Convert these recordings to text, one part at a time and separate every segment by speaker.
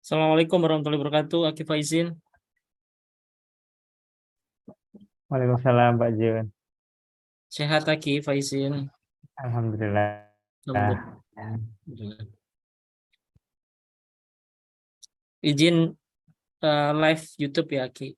Speaker 1: Assalamualaikum warahmatullahi wabarakatuh. Aki Faizin.
Speaker 2: Waalaikumsalam Pak Jun.
Speaker 1: Sehat Aki Faizin.
Speaker 2: Alhamdulillah.
Speaker 1: Alhamdulillah. Izin live YouTube ya Aki.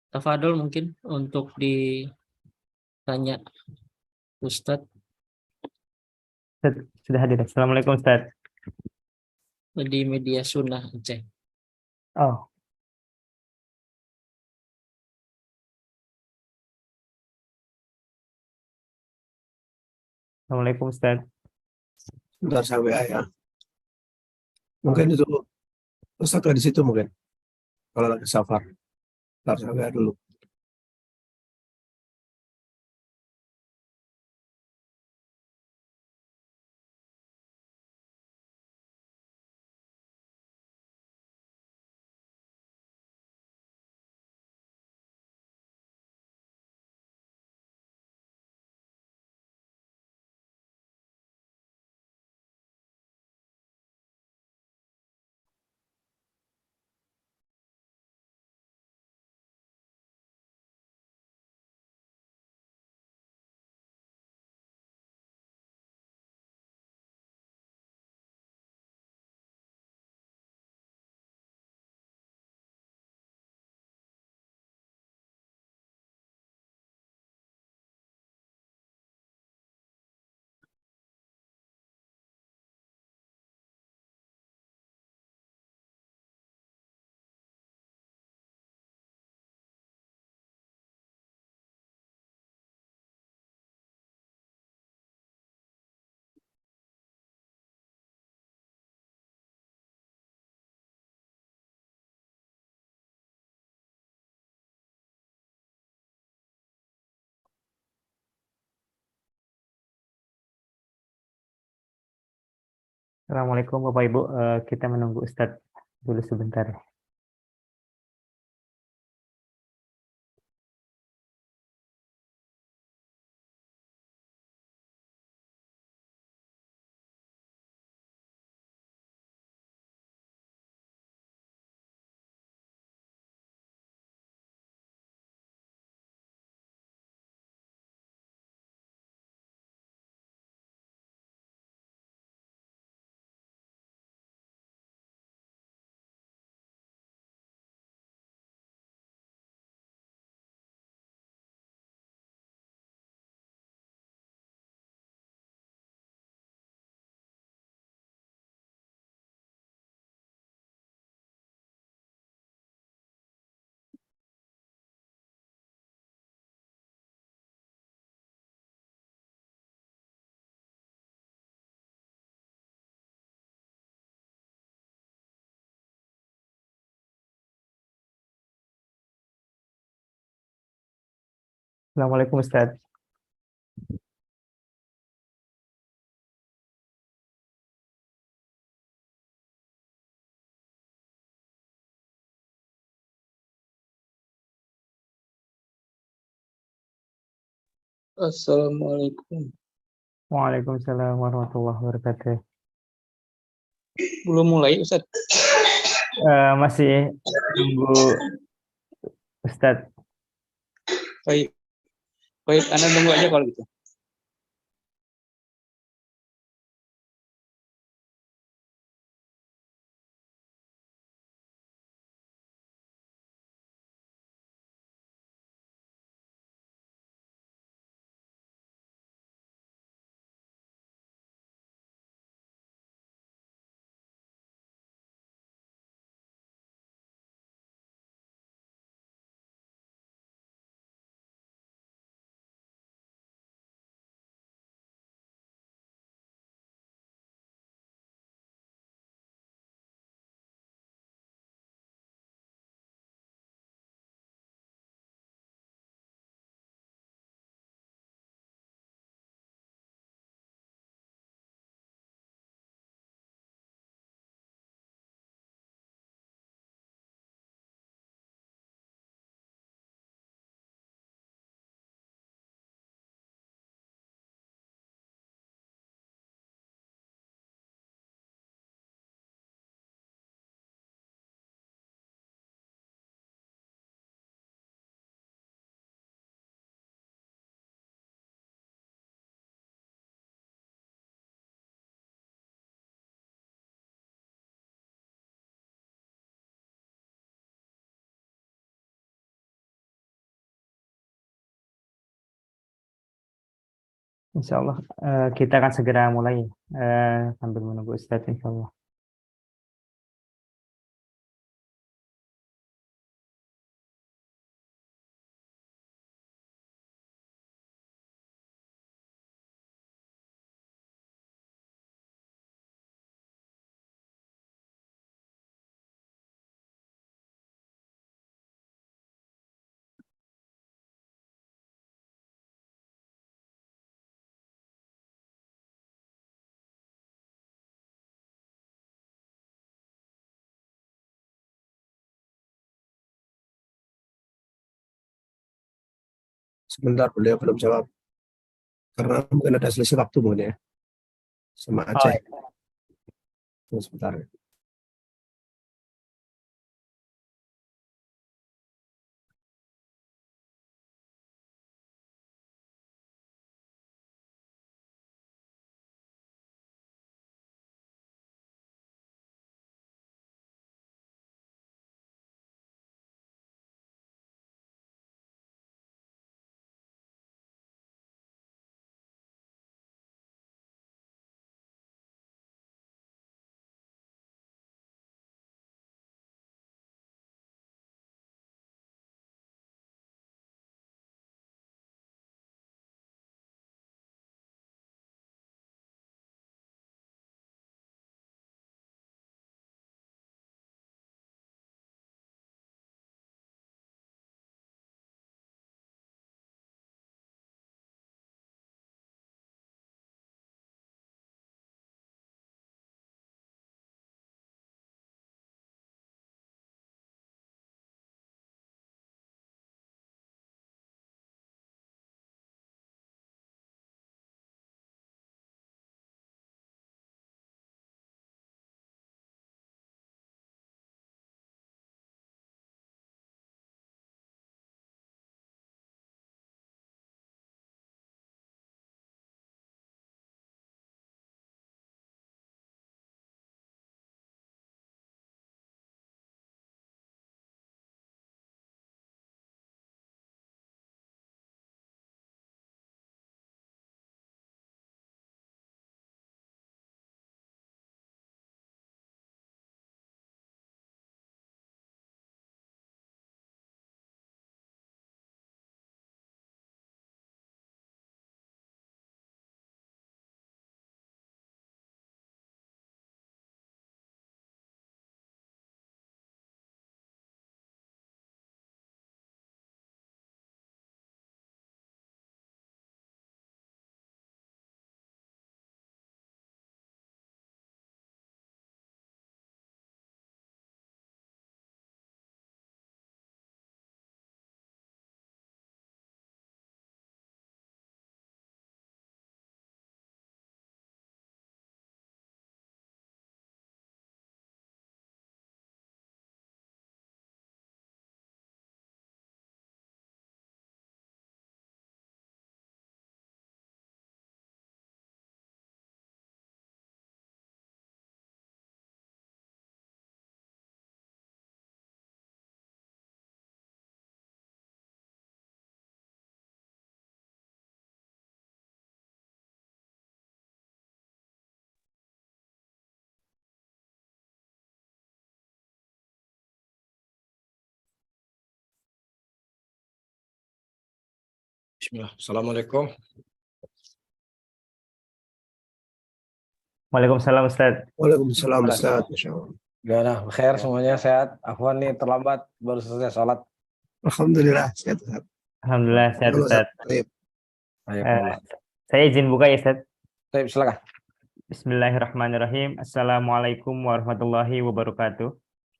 Speaker 1: Tafadol mungkin untuk ditanya Ustadz
Speaker 2: Sudah hadir. Assalamualaikum Ustaz.
Speaker 1: di media sunnah Aceh.
Speaker 2: Oh, Assalamualaikum Ustaz.
Speaker 3: Bentar saya WA ya. Mungkin itu Ustaz ada di situ mungkin. Kalau lagi safar. Bentar saya WA dulu.
Speaker 2: Assalamualaikum Bapak Ibu. Kita menunggu Ustaz dulu sebentar. Assalamualaikum Ustaz.
Speaker 4: Assalamualaikum.
Speaker 2: Waalaikumsalam warahmatullahi wabarakatuh.
Speaker 4: Belum mulai, Ustaz.
Speaker 2: Masih tunggu Ustaz.
Speaker 4: Baik, baik. Anda tunggu aja kalau gitu.
Speaker 2: Insya Allah kita akan segera mulai sambil menunggu Ustaz insya Allah.
Speaker 3: Sebentar, beliau belum jawab. Karena mungkin ada selisih waktu mungkin ya. Sama
Speaker 2: Oh,
Speaker 3: Aceh. Tunggu sebentar.
Speaker 5: Bismillah. Assalamualaikum.
Speaker 2: Waalaikumsalam Ustaz.
Speaker 3: Waalaikumsalam Ustaz. Masya Allah.
Speaker 5: Gimana? Khair semuanya sehat. Afwan nih terlambat baru selesai sholat.
Speaker 3: Alhamdulillah sehat Ustaz.
Speaker 2: Alhamdulillah sehat
Speaker 3: Halo,
Speaker 2: Ustaz.
Speaker 3: Baik.
Speaker 5: Alhamdulillah.
Speaker 2: Saya izin buka ya Ustaz.
Speaker 5: Baik, silakan.
Speaker 2: Bismillahirrahmanirrahim. Assalamualaikum warahmatullahi wabarakatuh.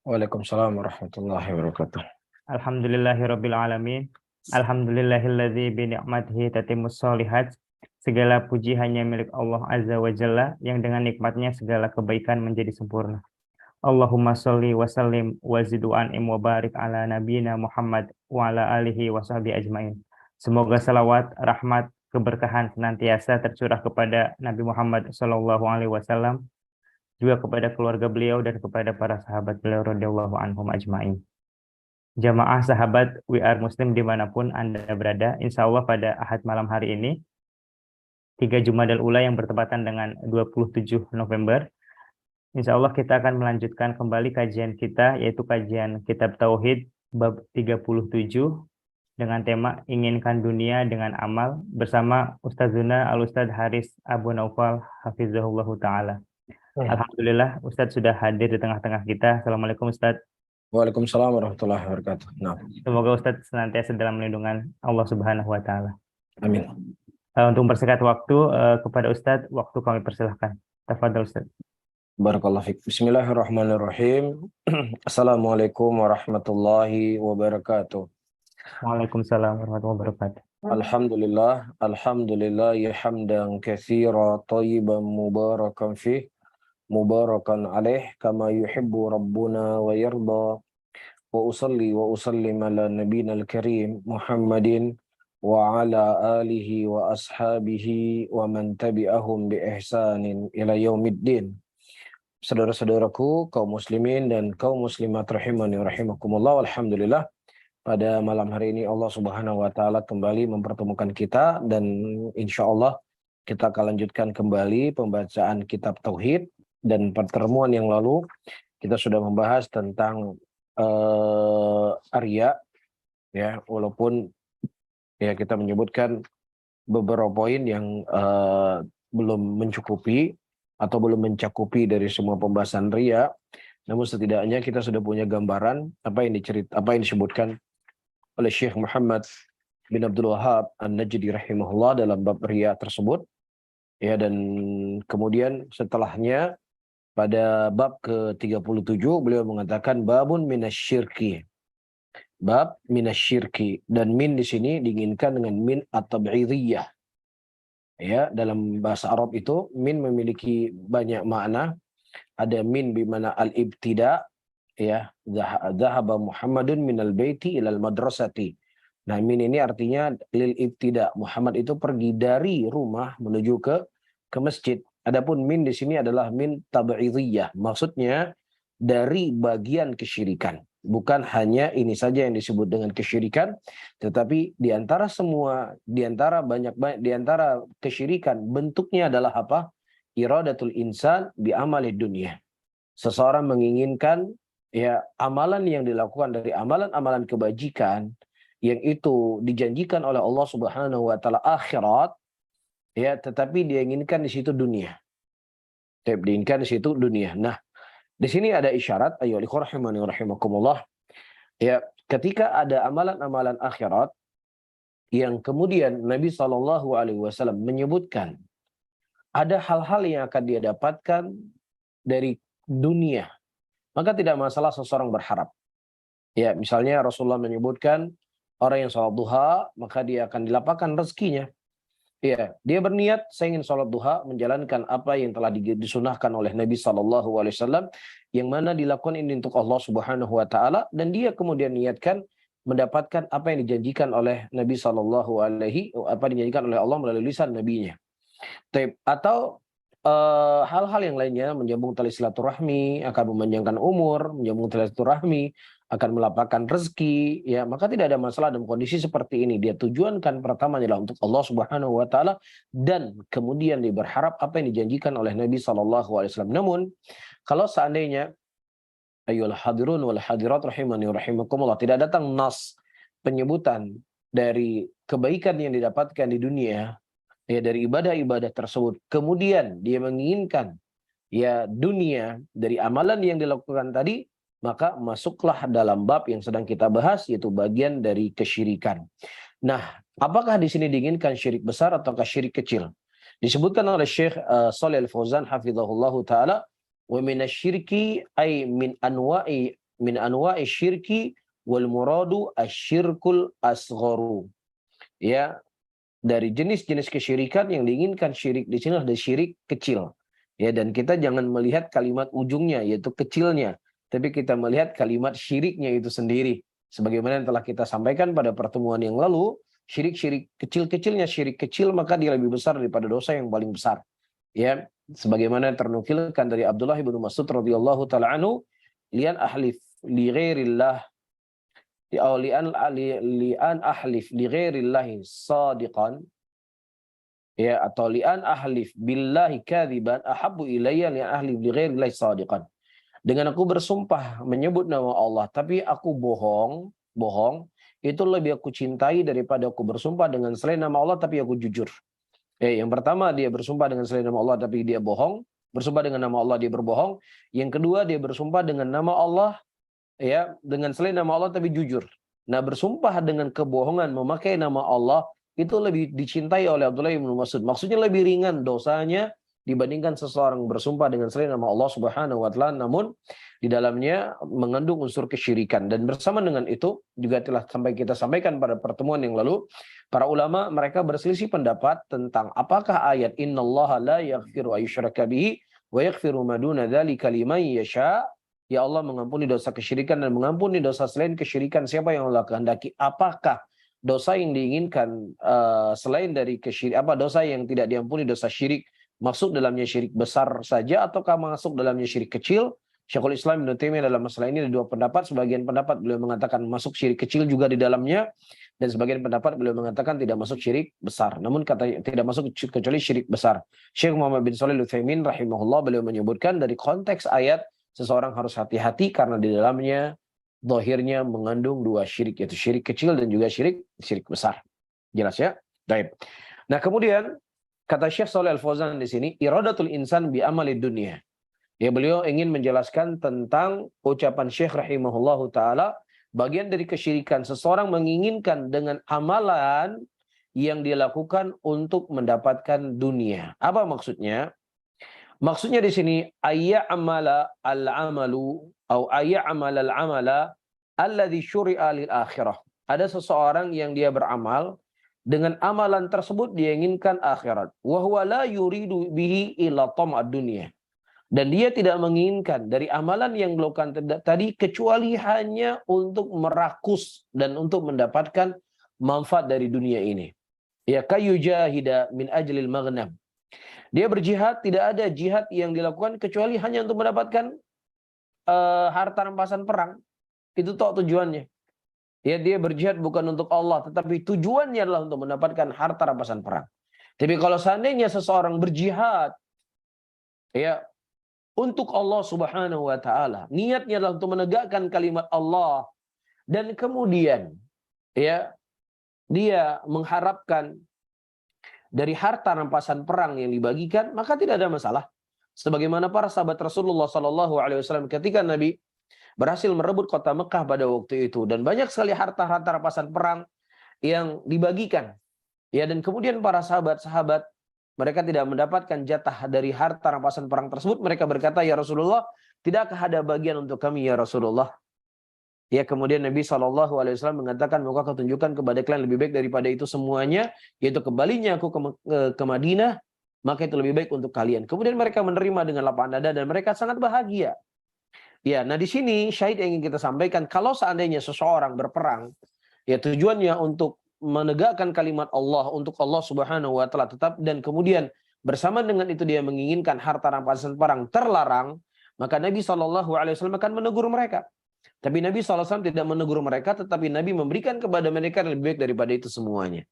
Speaker 5: Waalaikumsalam warahmatullahi wabarakatuh.
Speaker 2: Alhamdulillahirabbil alamin. Alhamdulillahilladzi bi ni'matihi tatimmus sholihat. Segala puji hanya milik Allah Azza wa Jalla yang dengan nikmatnya segala kebaikan menjadi sempurna. Allahumma sholli wa sallim wa zid wa an'im wa barik ala nabiyyina Muhammad wa ala alihi wa sahbihi ajmain. Semoga salawat, rahmat, keberkahan senantiasa tercurah kepada Nabi Muhammad sallallahu alaihi wasallam, juga kepada keluarga beliau dan kepada para sahabat beliau radhiyallahu anhum ajmain. Jamaah sahabat We Are Muslim dimanapun Anda berada, insya Allah pada Ahad malam hari ini 3 Jumadal Ula yang bertepatan dengan 27 November, insya Allah kita akan melanjutkan kembali kajian kita, yaitu kajian Kitab Tauhid bab 37 dengan tema Inginkan Dunia dengan Amal bersama Ustazuna Al-Ustadz Haris Abu Naufal Hafizahullahu Ta'ala. Alhamdulillah Ustadz sudah hadir di tengah-tengah kita. Assalamualaikum Ustadz.
Speaker 5: Waalaikumsalam warahmatullahi wabarakatuh. Nah,
Speaker 2: Semoga Ustadz senantiasa dalam lindungan Allah Subhanahu wa Ta'ala.
Speaker 5: amin.
Speaker 2: Untuk mempersingkat waktu kepada Ustadz, waktu kami persilahkan. Tafadhol Ustadz.
Speaker 5: Barakallahu fiik. Bismillahirrahmanirrahim. Assalamualaikum warahmatullahi wabarakatuh.
Speaker 2: Waalaikumsalam warahmatullahi wabarakatuh.
Speaker 5: Alhamdulillah ya hamdan katsira thayyiban mubarakan fih mubarakan alaih kama yuhibbu rabbuna wa yarda. Wa usalli wa usallim ala nabiyina al-karim Muhammadin wa ala alihi wa ashabihi wa man tabi'ahum bi ihsanin ila yaumiddin. Saudara-saudaraku kaum muslimin dan kaum muslimat rahimani wa rahimakumullah, alhamdulillah pada malam hari ini Allah Subhanahu wa taala kembali mempertemukan kita dan insyaallah kita akan lanjutkan kembali pembacaan kitab tauhid. Dan pertemuan yang lalu kita sudah membahas tentang Arya, ya, walaupun ya kita menyebutkan beberapa poin yang belum mencukupi atau belum mencakupi dari semua pembahasan Riya, namun setidaknya kita sudah punya gambaran apa yang disebutkan oleh Syekh Muhammad bin Abdul Wahhab An-Najdi rahimahullah dalam bab Riya tersebut, ya. Dan kemudian setelahnya pada bab ke-37 beliau mengatakan babun minasyirki. Bab minasyirki, dan min di sini diinginkan dengan min at-tab'idiyah. Ya, dalam bahasa Arab itu min memiliki banyak makna. Ada min bimana al-ibtida, ya, dhahaba Muhammadun minal baiti ilal madrasati. Nah, min ini artinya lil ibtida. Muhammad itu pergi dari rumah menuju ke masjid. Adapun min di sini adalah min tab'idiyah. Maksudnya dari bagian kesyirikan. Bukan hanya ini saja yang disebut dengan kesyirikan, tetapi di antara kesyirikan bentuknya adalah apa? Iradatul insan bi amali dunia. Seseorang menginginkan, ya, amalan yang dilakukan dari amalan-amalan kebajikan yang itu dijanjikan oleh Allah Subhanahu wa taala akhirat, ya, tetapi dia inginkan di situ dunia. Diinginkan di situ dunia. Nah, di sini ada isyarat, ayo rahimani rahimakumullah. Ya, ketika ada amalan-amalan akhirat yang kemudian Nabi SAW menyebutkan ada hal-hal yang akan dia dapatkan dari dunia, maka tidak masalah seseorang berharap. Ya, misalnya Rasulullah menyebutkan orang yang sholat duha, maka dia akan dilapangkan rezekinya. Ya, dia berniat, saya ingin sholat duha, menjalankan apa yang telah disunahkan oleh Nabi SAW, yang mana dilakukan ini untuk Allah Subhanahu Wa Taala, dan dia kemudian niatkan mendapatkan apa yang dijanjikan oleh Nabi dijanjikan oleh Allah melalui lisan Nabinya. Atau hal-hal yang lainnya, menyambung tali silaturahmi, akan memanjangkan umur, menyambung tali silaturahmi, akan melapangkan rezeki, ya, maka tidak ada masalah dalam kondisi seperti ini. Dia tujuankan pertama adalah untuk Allah Subhanahu wa taala, dan kemudian dia berharap apa yang dijanjikan oleh Nabi SAW. Namun kalau seandainya ayyuhal hadirun wal hadirat rahimani wa rahimakumullah, tidak datang nas penyebutan dari kebaikan yang didapatkan di dunia, ya dari ibadah-ibadah tersebut, kemudian dia menginginkan ya dunia dari amalan yang dilakukan tadi, maka masuklah dalam bab yang sedang kita bahas, yaitu bagian dari kesyirikan. Nah, apakah di sini diinginkan syirik besar ataukah syirik kecil? Disebutkan oleh Syekh Shalih Al-Fauzan hafizahullahu taala, wa minasyirki ay min anwa'i syirki wal muradu asyirkul asgharu. Ya, dari jenis-jenis kesyirikan yang diinginkan syirik di sini adalah syirik kecil. Ya, dan kita jangan melihat kalimat ujungnya yaitu kecilnya, tapi kita melihat kalimat syiriknya itu sendiri. Sebagaimana yang telah kita sampaikan pada pertemuan yang lalu, syirik-syirik kecil-kecilnya syirik kecil maka dia lebih besar daripada dosa yang paling besar. Ya, sebagaimana ternukilkan dari Abdullah bin Mas'ud radhiyallahu taala anhu, lian ahlif li ghairillah lian ahlif li ghairillahi sadiqan, ya, atau lian ahlif billahi kadziban ahabbu ilayya lian ahlif li ghairillahi sadiqan. Dengan aku bersumpah menyebut nama Allah tapi aku bohong, itu lebih aku cintai daripada aku bersumpah dengan selain nama Allah tapi aku jujur. Yang pertama dia bersumpah dengan selain nama Allah tapi dia bohong, bersumpah dengan nama Allah dia berbohong. Yang kedua dia bersumpah dengan nama Allah, ya, dengan selain nama Allah tapi jujur. Nah, bersumpah dengan kebohongan memakai nama Allah itu lebih dicintai oleh Abdullah bin Mas'ud. Maksudnya lebih ringan dosanya dibandingkan seseorang bersumpah dengan selain nama Allah Subhanahu wa taala, namun di dalamnya mengandung unsur kesyirikan. Dan bersama dengan itu juga telah kita sampaikan pada pertemuan yang lalu, para ulama mereka berselisih pendapat tentang apakah ayat innallaha la yaghfiru ayyushraka bihi wa yaghfiru ma duna dzalika liman yasha, ya Allah mengampuni dosa kesyirikan dan mengampuni dosa selain kesyirikan siapa yang Allah kehendaki. Apakah dosa yang diinginkan selain dari kesyirikan, dosa yang tidak diampuni, dosa syirik, masuk dalamnya syirik besar saja ataukah masuk dalamnya syirik kecil? Syekhul Islam Ibnu Taimiyah dalam masalah ini ada dua pendapat. Sebagian pendapat beliau mengatakan masuk syirik kecil juga di dalamnya, dan sebagian pendapat beliau mengatakan tidak masuk syirik besar. Namun kata tidak masuk kecuali syirik besar. Syekh Muhammad bin Shalih Al-Utsaimin rahimahullah beliau menyebutkan dari konteks ayat seseorang harus hati-hati karena di dalamnya zahirnya mengandung dua syirik, yaitu syirik kecil dan juga syirik besar. Jelas ya? Baik. Nah, kemudian kata Syekh Shalih Al-Fauzan di sini, iradatul insan bi amalid dunya. Ya, beliau ingin menjelaskan tentang ucapan Syekh rahimahullahu taala, bagian dari kesyirikan seseorang menginginkan dengan amalan yang dilakukan untuk mendapatkan dunia. Apa maksudnya? Maksudnya di sini ayya'amala al-amalu atau ayya'amala al-amala alladhi syuri'a lil akhirah. Ada seseorang yang dia beramal dengan amalan tersebut dia inginkan akhirat. Wa huwa la yuridu bihi illa tam'ad dunya. Dan dia tidak menginginkan dari amalan yang dilakukan tadi kecuali hanya untuk merakus dan untuk mendapatkan manfaat dari dunia ini. Ya kayujahida min ajlil maghnam. Dia berjihad, tidak ada jihad yang dilakukan kecuali hanya untuk mendapatkan harta rampasan perang. Itu tujuannya. Ya, dia berjihad bukan untuk Allah, tetapi tujuannya adalah untuk mendapatkan harta rampasan perang. Tapi kalau seandainya seseorang berjihad, ya, untuk Allah Subhanahu wa taala, niatnya adalah untuk menegakkan kalimat Allah, dan kemudian ya dia mengharapkan dari harta rampasan perang yang dibagikan, maka tidak ada masalah. Sebagaimana para sahabat Rasulullah sallallahu alaihi wasallam ketika Nabi berhasil merebut kota Mekah pada waktu itu, dan banyak sekali harta-harta rampasan perang yang dibagikan. Ya, dan kemudian para sahabat-sahabat mereka tidak mendapatkan jatah dari harta rampasan perang tersebut. Mereka berkata, ya Rasulullah, tidakkah ada bagian untuk kami ya Rasulullah? Ya, kemudian Nabi SAW mengatakan, maka kau tunjukkan kepada kalian lebih baik daripada itu semuanya, yaitu kembalinya aku ke Madinah, maka itu lebih baik untuk kalian. Kemudian mereka menerima dengan lapang dada dan mereka sangat bahagia. Ya, nah di sini syahid yang ingin kita sampaikan, kalau seandainya seseorang berperang, ya tujuannya untuk menegakkan kalimat Allah, untuk Allah Subhanahu wa taala tetap, dan kemudian bersama dengan itu dia menginginkan harta rampasan perang terlarang, maka Nabi SAW akan menegur mereka. Tapi Nabi SAW tidak menegur mereka, tetapi Nabi memberikan kepada mereka yang lebih baik daripada itu semuanya.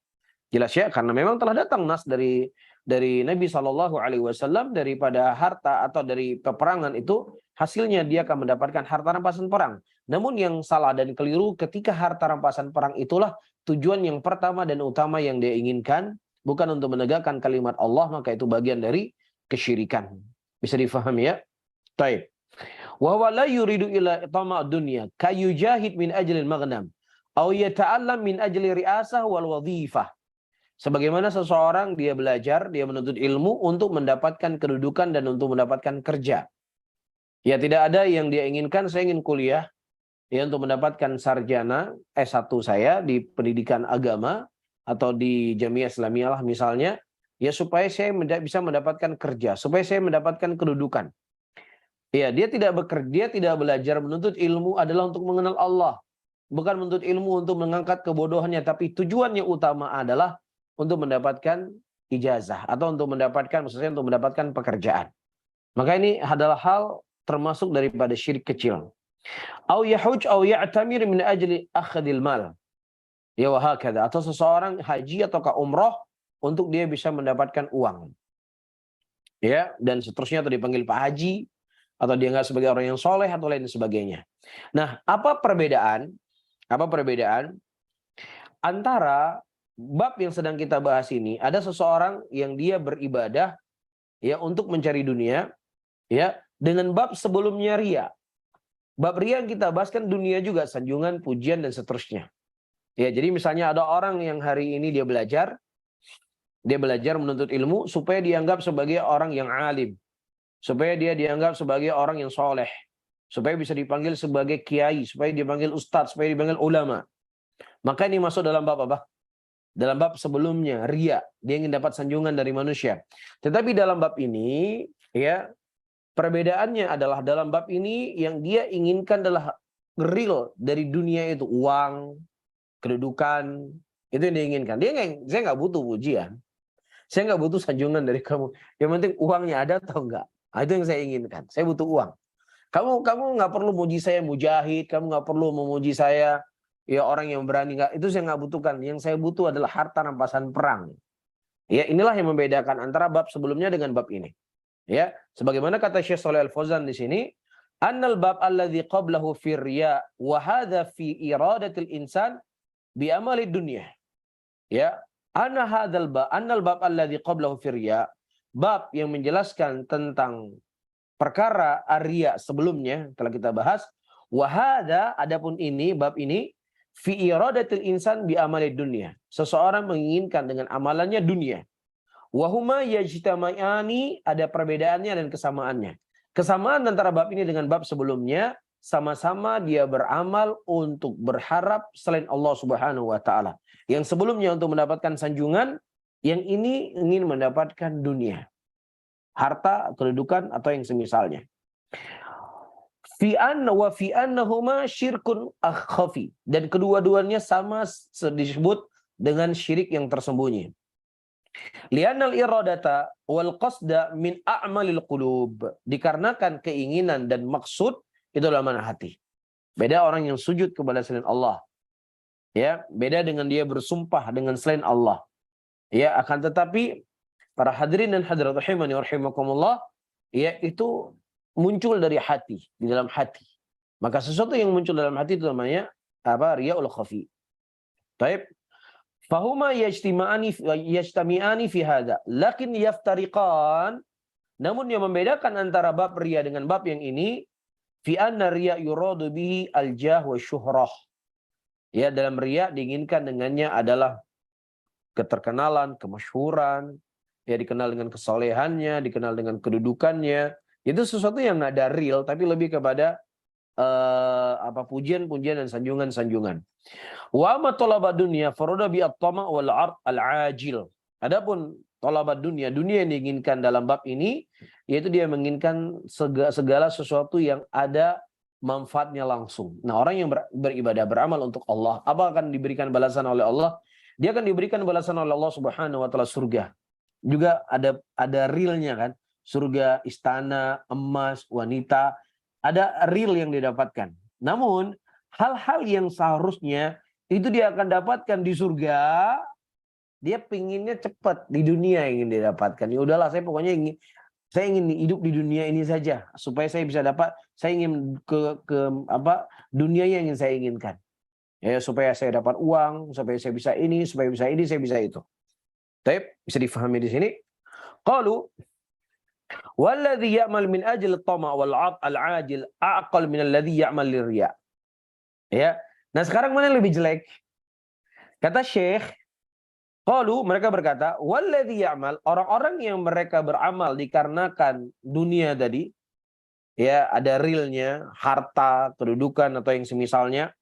Speaker 5: Jelas ya, karena memang telah datang nas dari Nabi SAW daripada harta atau dari peperangan itu hasilnya dia akan mendapatkan harta rampasan perang. Namun yang salah dan keliru ketika harta rampasan perang itulah tujuan yang pertama dan utama yang dia inginkan bukan untuk menegakkan kalimat Allah, maka itu bagian dari kesyirikan. Bisa difahami ya? Baik. Wa huwa la yuridu ila itama' dunya kayujahid min ajli al-maghnam aw yata'allam min ajli ri'asah wal wadhifah. Sebagaimana seseorang dia belajar, dia menuntut ilmu untuk mendapatkan kedudukan dan untuk mendapatkan kerja. Ya tidak ada yang dia inginkan, saya ingin kuliah ya untuk mendapatkan sarjana S1 saya di pendidikan agama atau di Jamiah Islamiyah lah misalnya, ya supaya saya bisa mendapatkan kerja, supaya saya mendapatkan kedudukan. Ya, dia tidak bekerja, dia tidak belajar menuntut ilmu adalah untuk mengenal Allah. Bukan menuntut ilmu untuk mengangkat kebodohannya, tapi tujuannya utama adalah untuk mendapatkan ijazah atau untuk mendapatkan, maksudnya untuk mendapatkan pekerjaan. Maka ini adalah hal termasuk daripada syirik kecil. Au yahuj au ya'tamir min ajli akhdil mal. Ya wa hakadha, atau seseorang haji atau umroh untuk dia bisa mendapatkan uang. Ya, dan seterusnya, atau dipanggil Pak Haji, atau dianggap sebagai orang yang soleh atau lain sebagainya. Nah, apa perbedaan antara bab yang sedang kita bahas ini? Ada seseorang yang dia beribadah ya untuk mencari dunia, ya, dengan bab sebelumnya riya. Bab riya yang kita bahas kan dunia juga, sanjungan, pujian dan seterusnya. Ya, jadi misalnya ada orang yang hari ini dia belajar menuntut ilmu supaya dianggap sebagai orang yang alim, supaya dia dianggap sebagai orang yang soleh, supaya bisa dipanggil sebagai kiai, supaya dipanggil ustadz, supaya dipanggil ulama. Maka ini masuk dalam bab apa? Dalam bab sebelumnya, riya. Dia ingin dapat sanjungan dari manusia. Tetapi dalam bab ini, ya, perbedaannya adalah dalam bab ini yang dia inginkan adalah real dari dunia itu, uang, kedudukan, itu yang dia inginkan. Saya nggak butuh pujian, saya nggak butuh sanjungan dari kamu. Yang penting uangnya ada atau enggak. Nah, itu yang saya inginkan. Saya butuh uang. Kamu nggak perlu muji saya mujahid, kamu nggak perlu memuji saya ya orang yang berani, nggak. Itu saya nggak butuhkan. Yang saya butuh adalah harta rampasan perang. Ya, inilah yang membedakan antara bab sebelumnya dengan bab ini. Ya, sebagaimana kata Syekh Shalih Al-Fauzan di sini, annal bab alladzi qablahu fi riya wa hadza fi iradatil insan bi amali dunya. Ya, annal bab alladzi qablahu fi riya, bab yang menjelaskan tentang perkara riya sebelumnya telah kita bahas, wa hadza, adapun ini bab ini fi iradatil insan bi amali dunya. Seseorang menginginkan dengan amalannya dunia. Wahuma yajtama'ani, ada perbedaannya dan kesamaannya. Kesamaan antara bab ini dengan bab sebelumnya, sama-sama dia beramal untuk berharap selain Allah Subhanahu wa taala. Yang sebelumnya untuk mendapatkan sanjungan, yang ini ingin mendapatkan dunia. Harta, kedudukan atau yang semisalnya. Fi annahuma syirkun khafi, dan kedua-duanya sama disebut dengan syirik yang tersembunyi. Li'annal iradata wal qasda min a'malil qulub, dikarenakan keinginan dan maksud itu adalah mana hati. Beda orang yang sujud kepada selain Allah. Ya, beda dengan dia bersumpah dengan selain Allah. Ya, akan tetapi para hadirin dan hadirat rahimani wa rahimakumullah, ya, itu muncul dari hati, di dalam hati. Maka sesuatu yang muncul dalam hati itu namanya apa? Riyaul khafi. Baik. Fahuma yajtami'ani fi hadza, lakin yaftariqan. Namun yang membedakan antara bab riya dengan bab yang ini, fi anna riya yuradu bihi al-jah wa syuhrah. Ya, dalam riya diinginkan dengannya adalah keterkenalan, kemasyhuran, ya, dikenal dengan kesolehannya, dikenal dengan kedudukannya. Itu sesuatu yang nggak ada real, tapi lebih kepada pujian-pujian dan sanjungan-sanjungan. Wa ma talabad dunya farada bi at-tama' wal 'ard al-'ajil. Adapun talabad dunia yang diinginkan dalam bab ini yaitu dia menginginkan segala sesuatu yang ada manfaatnya langsung. Nah, orang yang beribadah, beramal untuk Allah, apa akan diberikan balasan oleh Allah? Dia akan diberikan balasan oleh Allah Subhanahu wa taala surga. Juga ada realnya kan? Surga, istana, emas, wanita, ada real yang didapatkan. Namun hal-hal yang seharusnya itu dia akan dapatkan di surga, dia pinginnya cepat di dunia ingin didapatkan. Ya udahlah, saya ingin hidup di dunia ini saja supaya saya bisa dapat, saya ingin ke dunia yang ingin saya inginkan. Ya, supaya saya dapat uang, supaya saya bisa ini, supaya bisa ini, saya bisa itu. Baik, bisa difahami di sini. Qalu walladhi ya'mal min ajli at-tama' wal 'ad al-'ajil a'qal min alladhi ya'mal lirya'. Ya. Nah, sekarang mana yang lebih jelek? Kata Syekh, qalu, mereka berkata, walladhi ya'mal, orang-orang yang mereka beramal dikarenakan dunia tadi, ya, ada realnya, harta, kedudukan atau yang semisalnya,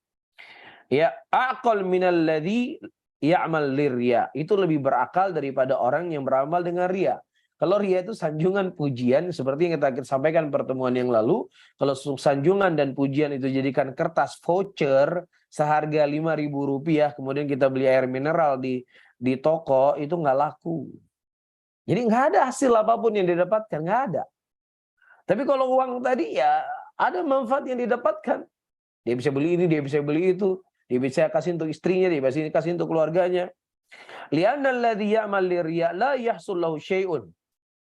Speaker 5: ya, aqal minal ladzi ya'mal lirya. Itu lebih berakal daripada orang yang beramal dengan ria. Kalau ria itu sanjungan pujian, seperti yang kita sampaikan pertemuan yang lalu, kalau sanjungan dan pujian itu jadikan kertas voucher seharga Rp5.000, kemudian kita beli air mineral di toko, itu nggak laku. Jadi nggak ada hasil apapun yang didapatkan, nggak ada. Tapi kalau uang tadi ya ada manfaat yang didapatkan. Dia bisa beli ini, dia bisa beli itu. Dia bisa kasih untuk istrinya, dia bisa kasih untuk keluarganya. Li'anna alladhi ya'mal lirya' la yahsul lahu syai'un.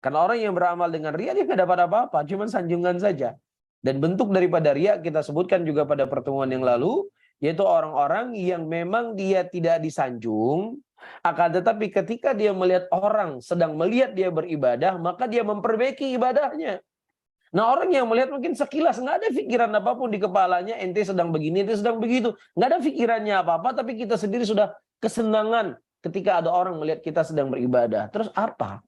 Speaker 5: Karena orang yang beramal dengan riya dia tidak dapat apa-apa, cuma sanjungan saja. Dan bentuk daripada riya kita sebutkan juga pada pertemuan yang lalu, yaitu orang-orang yang memang dia tidak disanjung, akan tetapi ketika dia melihat orang sedang melihat dia beribadah, maka dia memperbaiki ibadahnya. Nah, orang yang melihat mungkin sekilas nggak ada pikiran apapun di kepalanya, ente sedang begini, ente sedang begitu, nggak ada pikirannya apa-apa, tapi kita sendiri sudah kesenangan ketika ada orang melihat kita sedang beribadah. Terus apa?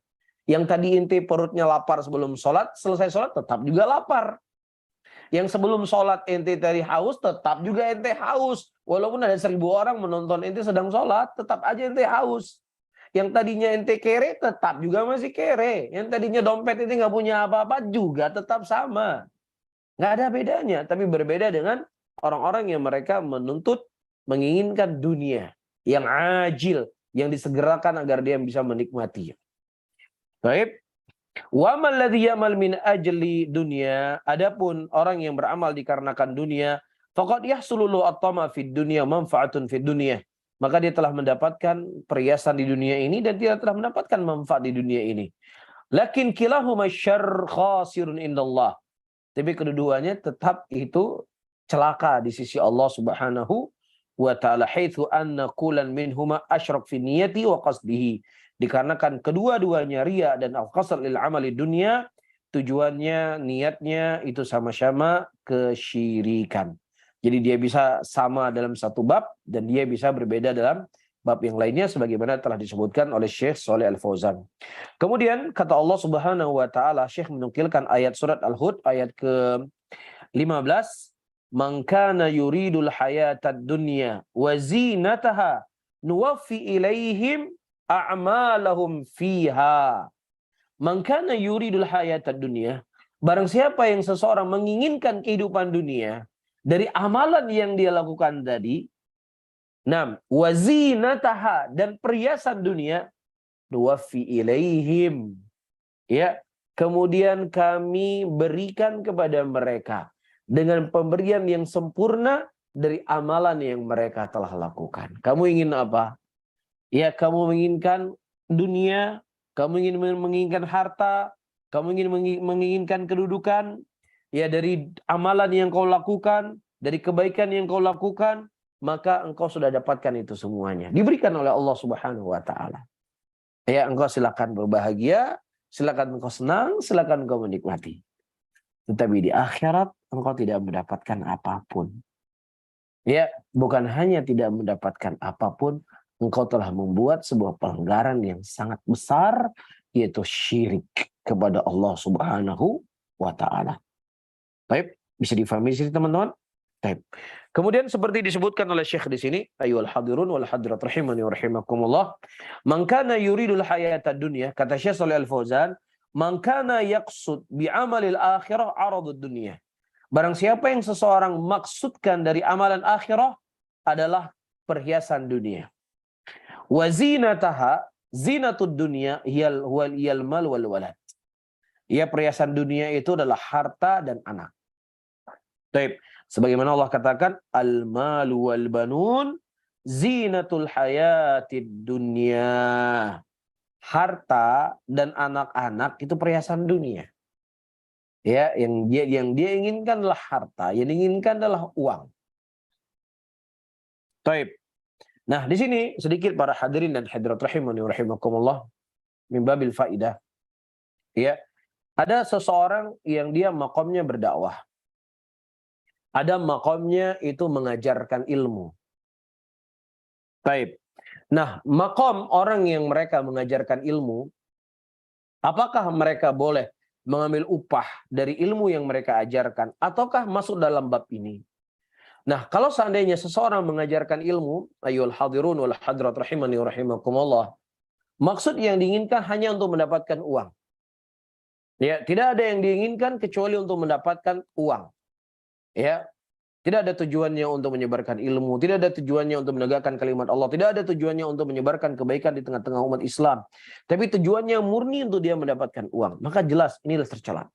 Speaker 5: Yang tadi ente perutnya lapar sebelum sholat, selesai sholat tetap juga lapar. Yang sebelum sholat ente tadi haus, tetap juga ente haus. Walaupun ada 1.000 orang menonton ente sedang sholat, tetap aja ente haus. Yang tadinya ente kere, tetap juga masih kere. Yang tadinya dompet ente nggak punya apa-apa, juga tetap sama. Nggak ada bedanya. Tapi berbeda dengan orang-orang yang mereka menuntut, menginginkan dunia. Yang ajil, yang disegerakan agar dia bisa menikmati. Baik. Wa man ladzi ya'mal min ajli dunya, adapun orang yang beramal dikarenakan dunia, faqad yahsulu lahu at-tama fid dunya manfaatun fid dunya. Maka dia telah mendapatkan perhiasan di dunia ini dan dia telah mendapatkan manfaat di dunia ini. Lakin kilahuma syarr khasirun indallah. Tapi kedudukannya tetap itu celaka di sisi Allah Subhanahu wa taala, haitsu anna kullan minhuma asyrak fi niyati wa qasdihi. Dikarenakan kedua-duanya riya dan al-qasd lil amali dunia, tujuannya, niatnya itu sama-sama kesyirikan. Jadi dia bisa sama dalam satu bab dan dia bisa berbeda dalam bab yang lainnya sebagaimana telah disebutkan oleh Syekh Shalih Al-Fauzan. Kemudian kata Allah Subhanahu wa taala, Syekh menukilkan ayat surat Al-Hud ayat ke-15, "Man kana yuridul hayatad dunya wa zinataha nuwaffi ilaihim a'malahum fiha." Man kana yuridul hayatad dunya, barang siapa yang seseorang menginginkan kehidupan dunia dari amalan yang dia lakukan tadi, wazinataha, dan perhiasan dunia, nuwaffi ilaihim, ya, kemudian kami berikan kepada mereka dengan pemberian yang sempurna dari amalan yang mereka telah lakukan. Kamu ingin apa? Ya, kamu menginginkan dunia, kamu ingin menginginkan harta, kamu ingin menginginkan kedudukan, ya, dari amalan yang kau lakukan, dari kebaikan yang kau lakukan, maka engkau sudah dapatkan itu semuanya. Diberikan oleh Allah Subhanahu wa taala. Ya, engkau silakan berbahagia, silakan engkau senang, silakan engkau menikmati. Tetapi di akhirat engkau tidak mendapatkan apapun. Ya, bukan hanya tidak mendapatkan apapun, engkau telah membuat sebuah pelanggaran yang sangat besar, yaitu syirik kepada Allah Subhanahu wa taala. Baik, bisa difahami sini teman-teman? Baik. Kemudian seperti disebutkan oleh Syekh di sini, ayyuhal hadirun wal hadirat rahimani wa rahimakumullah, man kana yuridul hayatad dunya, kata Syekh Shalih Al-Fauzan, man kana yaqsud bi amalil akhirah aradud dunya. Barang siapa yang seseorang maksudkan dari amalan akhirah adalah perhiasan dunia. Wa zinataha, zinatud dunya hiyal mal wal walad. Ya, perhiasan dunia itu adalah harta dan anak. Baik, sebagaimana Allah katakan, al-malu wal banun zinatul hayatid dunya. Harta dan anak-anak itu perhiasan dunia. Ya, yang dia inginkan adalah harta, yang diinginkan adalah uang. Taib. Nah, di sini sedikit para hadirin dan hadirat rahimani wa rahimakumullah min babil faidah. Ya, ada seseorang yang dia makomnya berdakwah. Ada makomnya itu mengajarkan ilmu. Taib. Nah, makom orang yang mereka mengajarkan ilmu, apakah mereka boleh mengambil upah dari ilmu yang mereka ajarkan, ataukah masuk dalam bab ini? Nah, kalau seandainya seseorang mengajarkan ilmu, ayyuhal hadirun wal hadirat rahimani wa rahimakumullah, maksud yang diinginkan hanya untuk mendapatkan uang. Ya, tidak ada yang diinginkan kecuali untuk mendapatkan uang. Ya, tidak ada tujuannya untuk menyebarkan ilmu, tidak ada tujuannya untuk menegakkan kalimat Allah, tidak ada tujuannya untuk menyebarkan kebaikan di tengah-tengah umat Islam. Tapi tujuannya murni untuk dia mendapatkan uang. Maka jelas inilah tercela.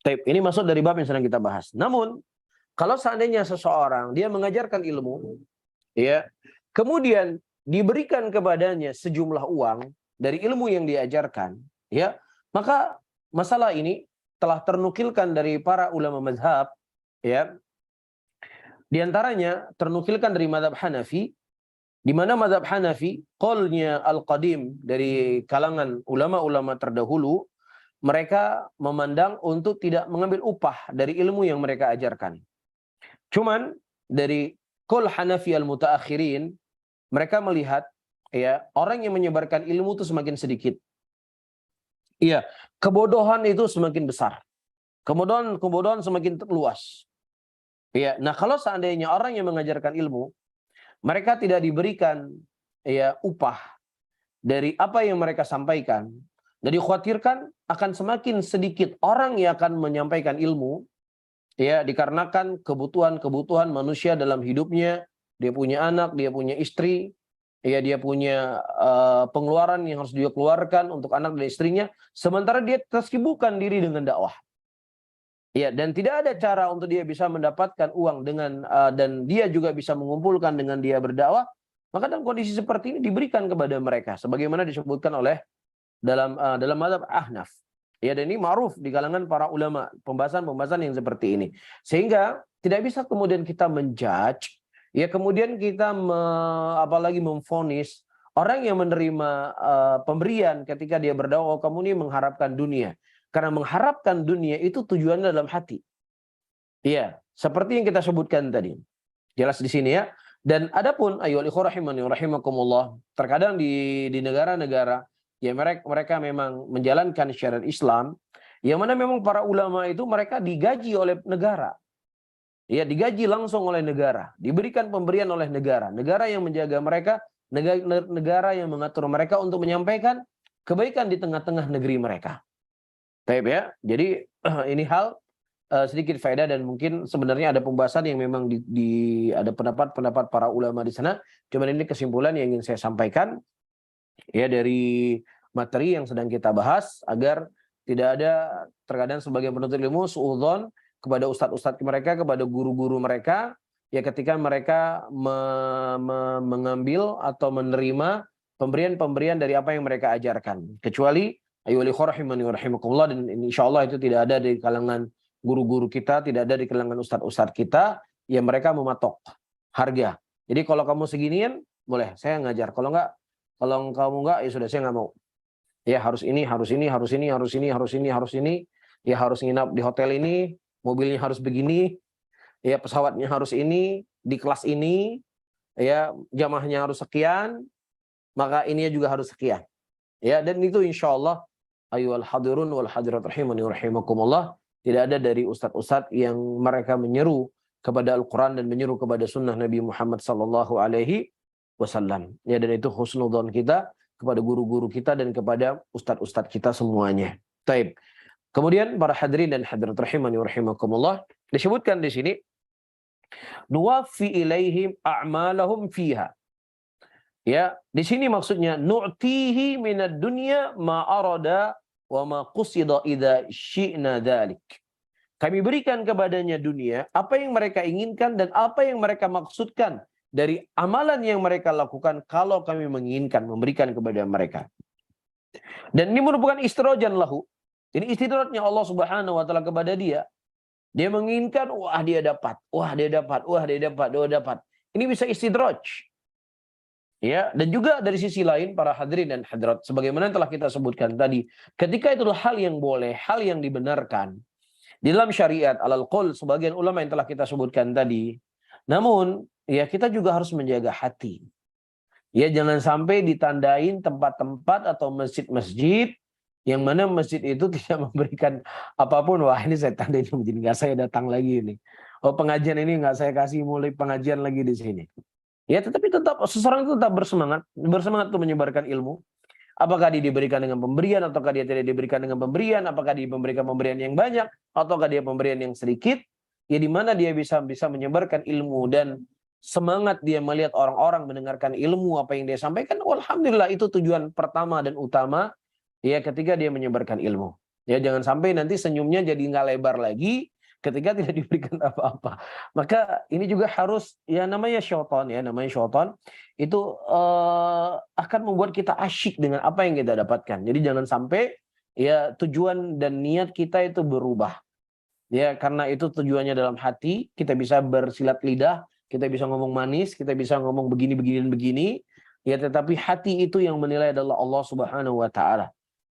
Speaker 5: Ini masuk dari bab yang sedang kita bahas. Namun, kalau seandainya seseorang dia mengajarkan ilmu, ya, kemudian diberikan kepadanya sejumlah uang dari ilmu yang diajarkan, ya, maka masalah ini telah ternukilkan dari para ulama mazhab, ya. Di antaranya ternukilkan dari mazhab Hanafi, di mana mazhab Hanafi, qaulnya al-qadim dari kalangan ulama-ulama terdahulu, mereka memandang untuk tidak mengambil upah dari ilmu yang mereka ajarkan. Cuman dari qaul Hanafi al-mutaakhirin, mereka melihat, ya, orang yang menyebarkan ilmu itu semakin sedikit. Iya, kebodohan itu semakin besar. Kebodohan semakin luas. Ya, nah kalau seandainya orang yang mengajarkan ilmu, mereka tidak diberikan, ya, upah dari apa yang mereka sampaikan, jadi khawatirkan akan semakin sedikit orang yang akan menyampaikan ilmu, ya, dikarenakan kebutuhan manusia dalam hidupnya, dia punya anak, dia punya istri, ya, dia punya pengeluaran yang harus dia keluarkan untuk anak dan istrinya, sementara dia tersibukkan diri dengan dakwah. Ya, dan tidak ada cara untuk dia bisa mendapatkan uang dengan dan dia juga bisa mengumpulkan dengan dia berdakwah, maka dalam kondisi seperti ini diberikan kepada mereka sebagaimana disebutkan oleh dalam mazhab Ahnaf. Ya, dan ini ma'ruf di kalangan para ulama, pembahasan yang seperti ini. Sehingga tidak bisa kemudian kita menjudge, ya, kemudian kita apalagi memvonis orang yang menerima pemberian ketika dia berdakwah, kamu ini mengharapkan dunia. Karena mengharapkan dunia itu tujuannya dalam hati. Iya, seperti yang kita sebutkan tadi. Jelas di sini, ya. Dan adapun ayyuhal ikhwah rahimani wa rahimakumullah, terkadang di negara-negara ya mereka memang menjalankan syariat Islam, yang mana memang para ulama itu mereka digaji oleh negara. Ya, digaji langsung oleh negara, diberikan pemberian oleh negara. Negara yang menjaga mereka, negara yang mengatur mereka untuk menyampaikan kebaikan di tengah-tengah negeri mereka. Baik, ya. Jadi ini hal sedikit faedah dan mungkin sebenarnya ada pembahasan yang memang ada pendapat para ulama di sana. Cuman ini kesimpulan yang ingin saya sampaikan, ya, dari materi yang sedang kita bahas agar tidak ada terkadang sebagai penuntut ilmu suudzon kepada ustadz-ustadz mereka, kepada guru-guru mereka, ya, ketika mereka mengambil atau menerima pemberian-pemberian dari apa yang mereka ajarkan, kecuali ayyuhal ikhwah rahimani wa rahimakumullah, dan insyaallah itu tidak ada di kalangan guru-guru kita, tidak ada di kalangan ustadz-ustadz kita, ya, mereka mematok harga. Jadi kalau kamu seginian, boleh saya ngajar. Kalau kamu enggak, ya sudah, saya nggak mau. Ya, harus ini, harus ini, harus ini, harus ini, harus ini, harus ini. Ya, harus nginap di hotel ini, mobilnya harus begini, ya, pesawatnya harus ini, di kelas ini, ya, jamaahnya harus sekian, maka ininya juga harus sekian. Ya, dan itu insyaallah ayyuhal hadirun wal hadirat rahimani wa rahimakumullah, tidak ada dari ustadz-ustadz yang mereka menyeru kepada Al-Quran dan menyeru kepada sunnah Nabi Muhammad sallallahu alaihi wasallam. Ya, dan itu husnudzon kita kepada guru-guru kita dan kepada ustadz-ustadz kita semuanya. Taib. Kemudian para hadirin dan hadirat rahimani wa rahimakumullah, disebutkan di sini nuwaffi ilaihim a'malahum fiha. Ya, di sini maksudnya nu'tihi minad dunya ma arada wa ma qusida idza syi'na dzalik. Kami berikan kepadanya dunia apa yang mereka inginkan dan apa yang mereka maksudkan dari amalan yang mereka lakukan kalau kami menginginkan memberikan kepada mereka. Dan ini merupakan istrojan lahu. Ini istidratnya Allah Subhanahu wa taala kepada dia. Dia menginginkan, wah dia dapat, wah dia dapat, wah dia dapat, wah dapat. Ini bisa istidraj. Ya, dan juga dari sisi lain para hadirin dan hadirat, sebagaimana yang telah kita sebutkan tadi, ketika itu adalah hal yang boleh, hal yang dibenarkan di dalam syariat alal qaul sebagian ulama yang telah kita sebutkan tadi. Namun, ya kita juga harus menjaga hati. Ya, jangan sampai ditandain tempat-tempat atau masjid-masjid yang mana masjid itu tidak memberikan apapun. Wah, ini saya tandain masjid, nggak saya datang lagi ini. Oh, pengajian ini nggak saya kasih mulai pengajian lagi di sini. Ya, tetapi tetap seseorang itu tetap bersemangat untuk menyebarkan ilmu. Apakah dia diberikan dengan pemberian, ataukah dia tidak diberikan dengan pemberian, apakah dia memberikan pemberian yang banyak, ataukah dia pemberian yang sedikit, ya di mana dia bisa menyebarkan ilmu dan semangat dia melihat orang-orang mendengarkan ilmu apa yang dia sampaikan. Alhamdulillah, itu tujuan pertama dan utama ya ketika dia menyebarkan ilmu. Ya, jangan sampai nanti senyumnya jadi nggak lebar lagi ketika tidak diberikan apa-apa. Maka ini juga harus, ya namanya syaitan itu akan membuat kita asyik dengan apa yang kita dapatkan. Jadi jangan sampai ya tujuan dan niat kita itu berubah. Ya, karena itu tujuannya dalam hati, kita bisa bersilat lidah, kita bisa ngomong manis, kita bisa ngomong begini, ya tetapi hati itu yang menilai adalah Allah Subhanahu wa taala.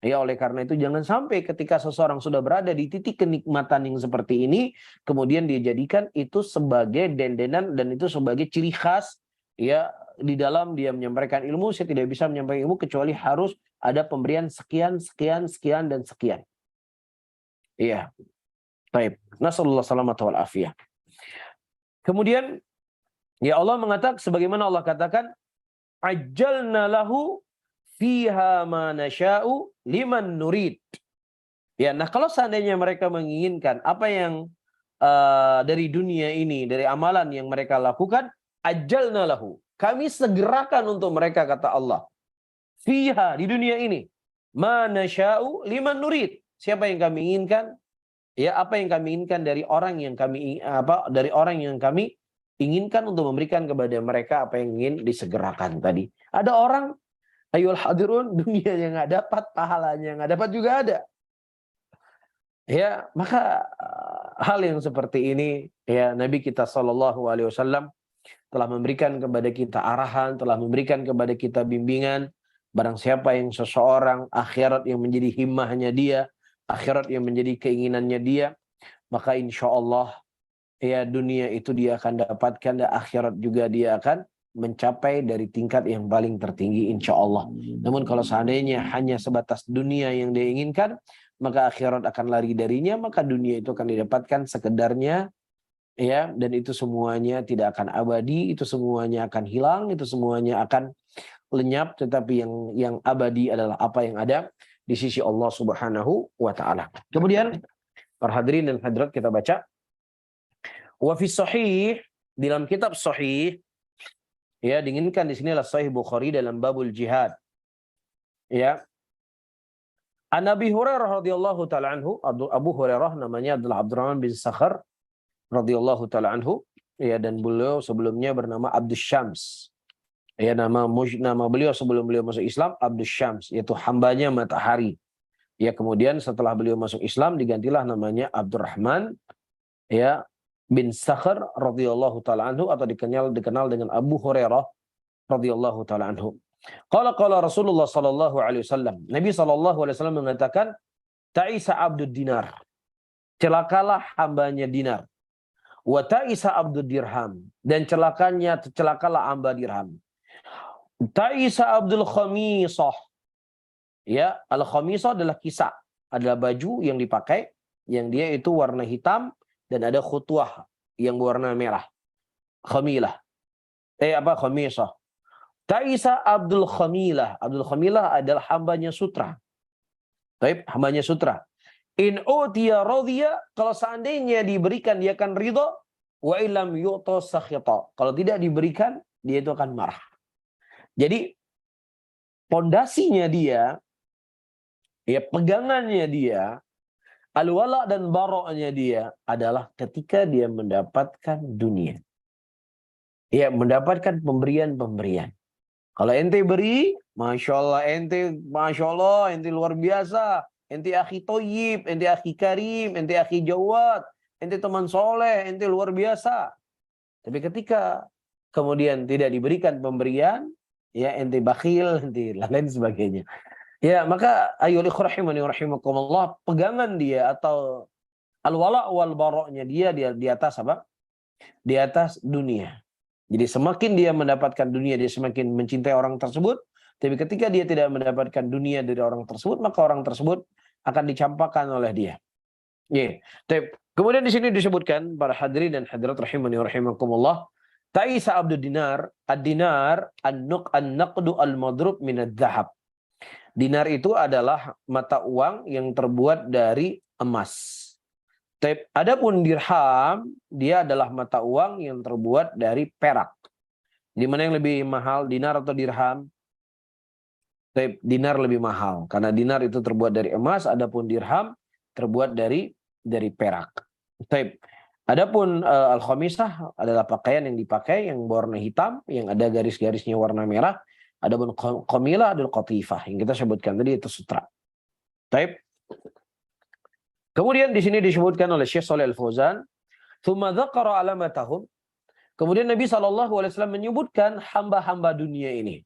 Speaker 5: Ya, oleh karena itu jangan sampai ketika seseorang sudah berada di titik kenikmatan yang seperti ini, kemudian dia jadikan itu sebagai dendenan dan itu sebagai ciri khas ya di dalam dia menyampaikan ilmu. Saya tidak bisa menyampaikan ilmu kecuali harus ada pemberian sekian dan sekian. Iya. Baik. Nasallallahu salamata wal afiyah. Kemudian ya Allah mengatakan sebagaimana Allah katakan ajjalna lahu fiha ma nasya'u liman nurid. Ya, nah kalau seandainya mereka menginginkan apa yang dari dunia ini, dari amalan yang mereka lakukan, ajjalna lahu. Kami segerakan untuk mereka, kata Allah. Fiha, di dunia ini, ma nasya'u liman nurid. Siapa yang kami inginkan? Ya, apa yang kami inginkan dari orang yang kami inginkan untuk memberikan kepada mereka apa yang ingin disegerakan tadi. Ada orang ayyuhal hadirun, dunia yang nggak dapat, pahalanya nggak dapat juga ada. Ya, maka hal yang seperti ini ya Nabi kita SAW telah memberikan kepada kita arahan, telah memberikan kepada kita bimbingan. Barang siapa yang seseorang akhirat yang menjadi himmahnya dia, akhirat yang menjadi keinginannya dia, maka insya Allah ya dunia itu dia akan dapatkan dan akhirat juga dia akan mencapai dari tingkat yang paling tertinggi insya Allah. Namun kalau seandainya hanya sebatas dunia yang dia inginkan, maka akhirat akan lari darinya, maka dunia itu akan didapatkan sekedarnya, ya, dan itu semuanya tidak akan abadi, itu semuanya akan hilang, itu semuanya akan lenyap, tetapi yang abadi adalah apa yang ada di sisi Allah Subhanahu wa taala. Kemudian para hadirin dan hadirat kita baca wa fi sahih, dalam kitab sahih ya diinginkan di sinilah Sahih Bukhari dalam babul jihad. Ya. An Abi Hurairah radhiyallahu taala anhu, Abu Hurairah namanya adalah Abdurrahman bin Sakhar radhiyallahu taala anhu, ya, dan beliau sebelumnya bernama Abdus Syams. Ya, nama beliau sebelum beliau masuk Islam Abdus Syams, yaitu hambanya matahari. Ya, kemudian setelah beliau masuk Islam digantilah namanya Abdurrahman ya bin Sakhar radhiyallahu taala anhu, atau dikenal dengan Abu Hurairah radhiyallahu taala anhu. Qala Rasulullah sallallahu alaihi wasallam. Nabi sallallahu alaihi wasallam mengatakan, ta'isa abdud dinar. Celakalah hambanya dinar. Wa ta'isa abdud dirham, dan celakalah hamba dirham. Ta'isa abdul khamisah. Ya, al-khamisah adalah kisah, adalah baju yang dipakai yang dia itu warna hitam dan ada khutwah yang warna merah. Khamilah. Khamisah. Ta'isa Abdul Khamilah. Abdul Khamilah adalah hambanya sutra. Baik, hambanya sutra. In utiya radhiya, kalau seandainya diberikan dia akan ridha, wa illam yu'ta sakhita. Kalau tidak diberikan, dia itu akan marah. Jadi pondasinya dia, ya pegangannya dia, al-wala dan baroknya dia adalah ketika dia mendapatkan dunia. Ya, mendapatkan pemberian-pemberian. Kalau ente beri, Masya Allah, ente luar biasa. Ente akhi toyib, ente akhi karim, ente akhi jawad, ente teman soleh, ente luar biasa. Tapi ketika kemudian tidak diberikan pemberian, ya ente bakhil, ente lain sebagainya. Ya, maka ayyuhal ikhwah rahimani wa rahimakumullah, pegangan dia atau al-wala' wal bara'nya dia di atas apa? Di atas dunia. Jadi semakin dia mendapatkan dunia, dia semakin mencintai orang tersebut. Tapi ketika dia tidak mendapatkan dunia dari orang tersebut, maka orang tersebut akan dicampakkan oleh dia. Ya. Kemudian di sini disebutkan para hadirin dan hadirat rahimani wa rahimakumullah, Ta'isa abdud dinar, ad-dinar an-naqdu al-madrub min ad-dhahab. Dinar itu adalah mata uang yang terbuat dari emas. Adapun dirham, dia adalah mata uang yang terbuat dari perak. Di mana yang lebih mahal, dinar atau dirham? Dinar lebih mahal karena dinar itu terbuat dari emas, adapun dirham terbuat dari perak. Adapun al-khamisah adalah pakaian yang dipakai yang berwarna hitam, yang ada garis-garisnya warna merah. Adapun qamilah adalah qatifah yang kita sebutkan tadi itu sutra. Kemudian di sini disebutkan oleh Syekh Shalih Al-Fauzan, "Tsumma dzakara alamatahum." Kemudian Nabi SAW menyebutkan hamba-hamba dunia ini.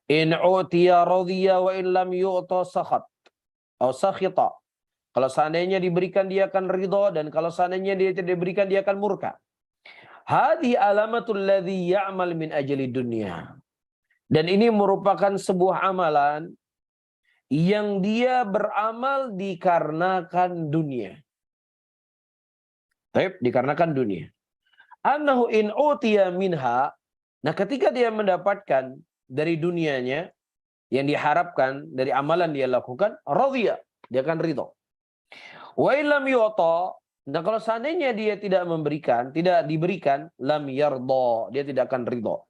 Speaker 5: In utiya radhiya wa in lam yu'ta sakhat atau sakhita. Kalau seandainya diberikan dia akan ridha, dan kalau seandainya dia tidak diberikan dia akan murka. Hadhi alamatul ladzi ya'mal min ajli dunya. Dan ini merupakan sebuah amalan yang dia beramal dikarenakan dunia. Dikarenakan dunia. Annahu in utiya minha. Nah, ketika dia mendapatkan dari dunianya yang diharapkan dari amalan dia lakukan, radhiya, dia akan ridho. Wa illam yu'ta, nah kalau seandainya dia tidak memberikan, tidak diberikan, lam yarda, dia tidak akan ridho.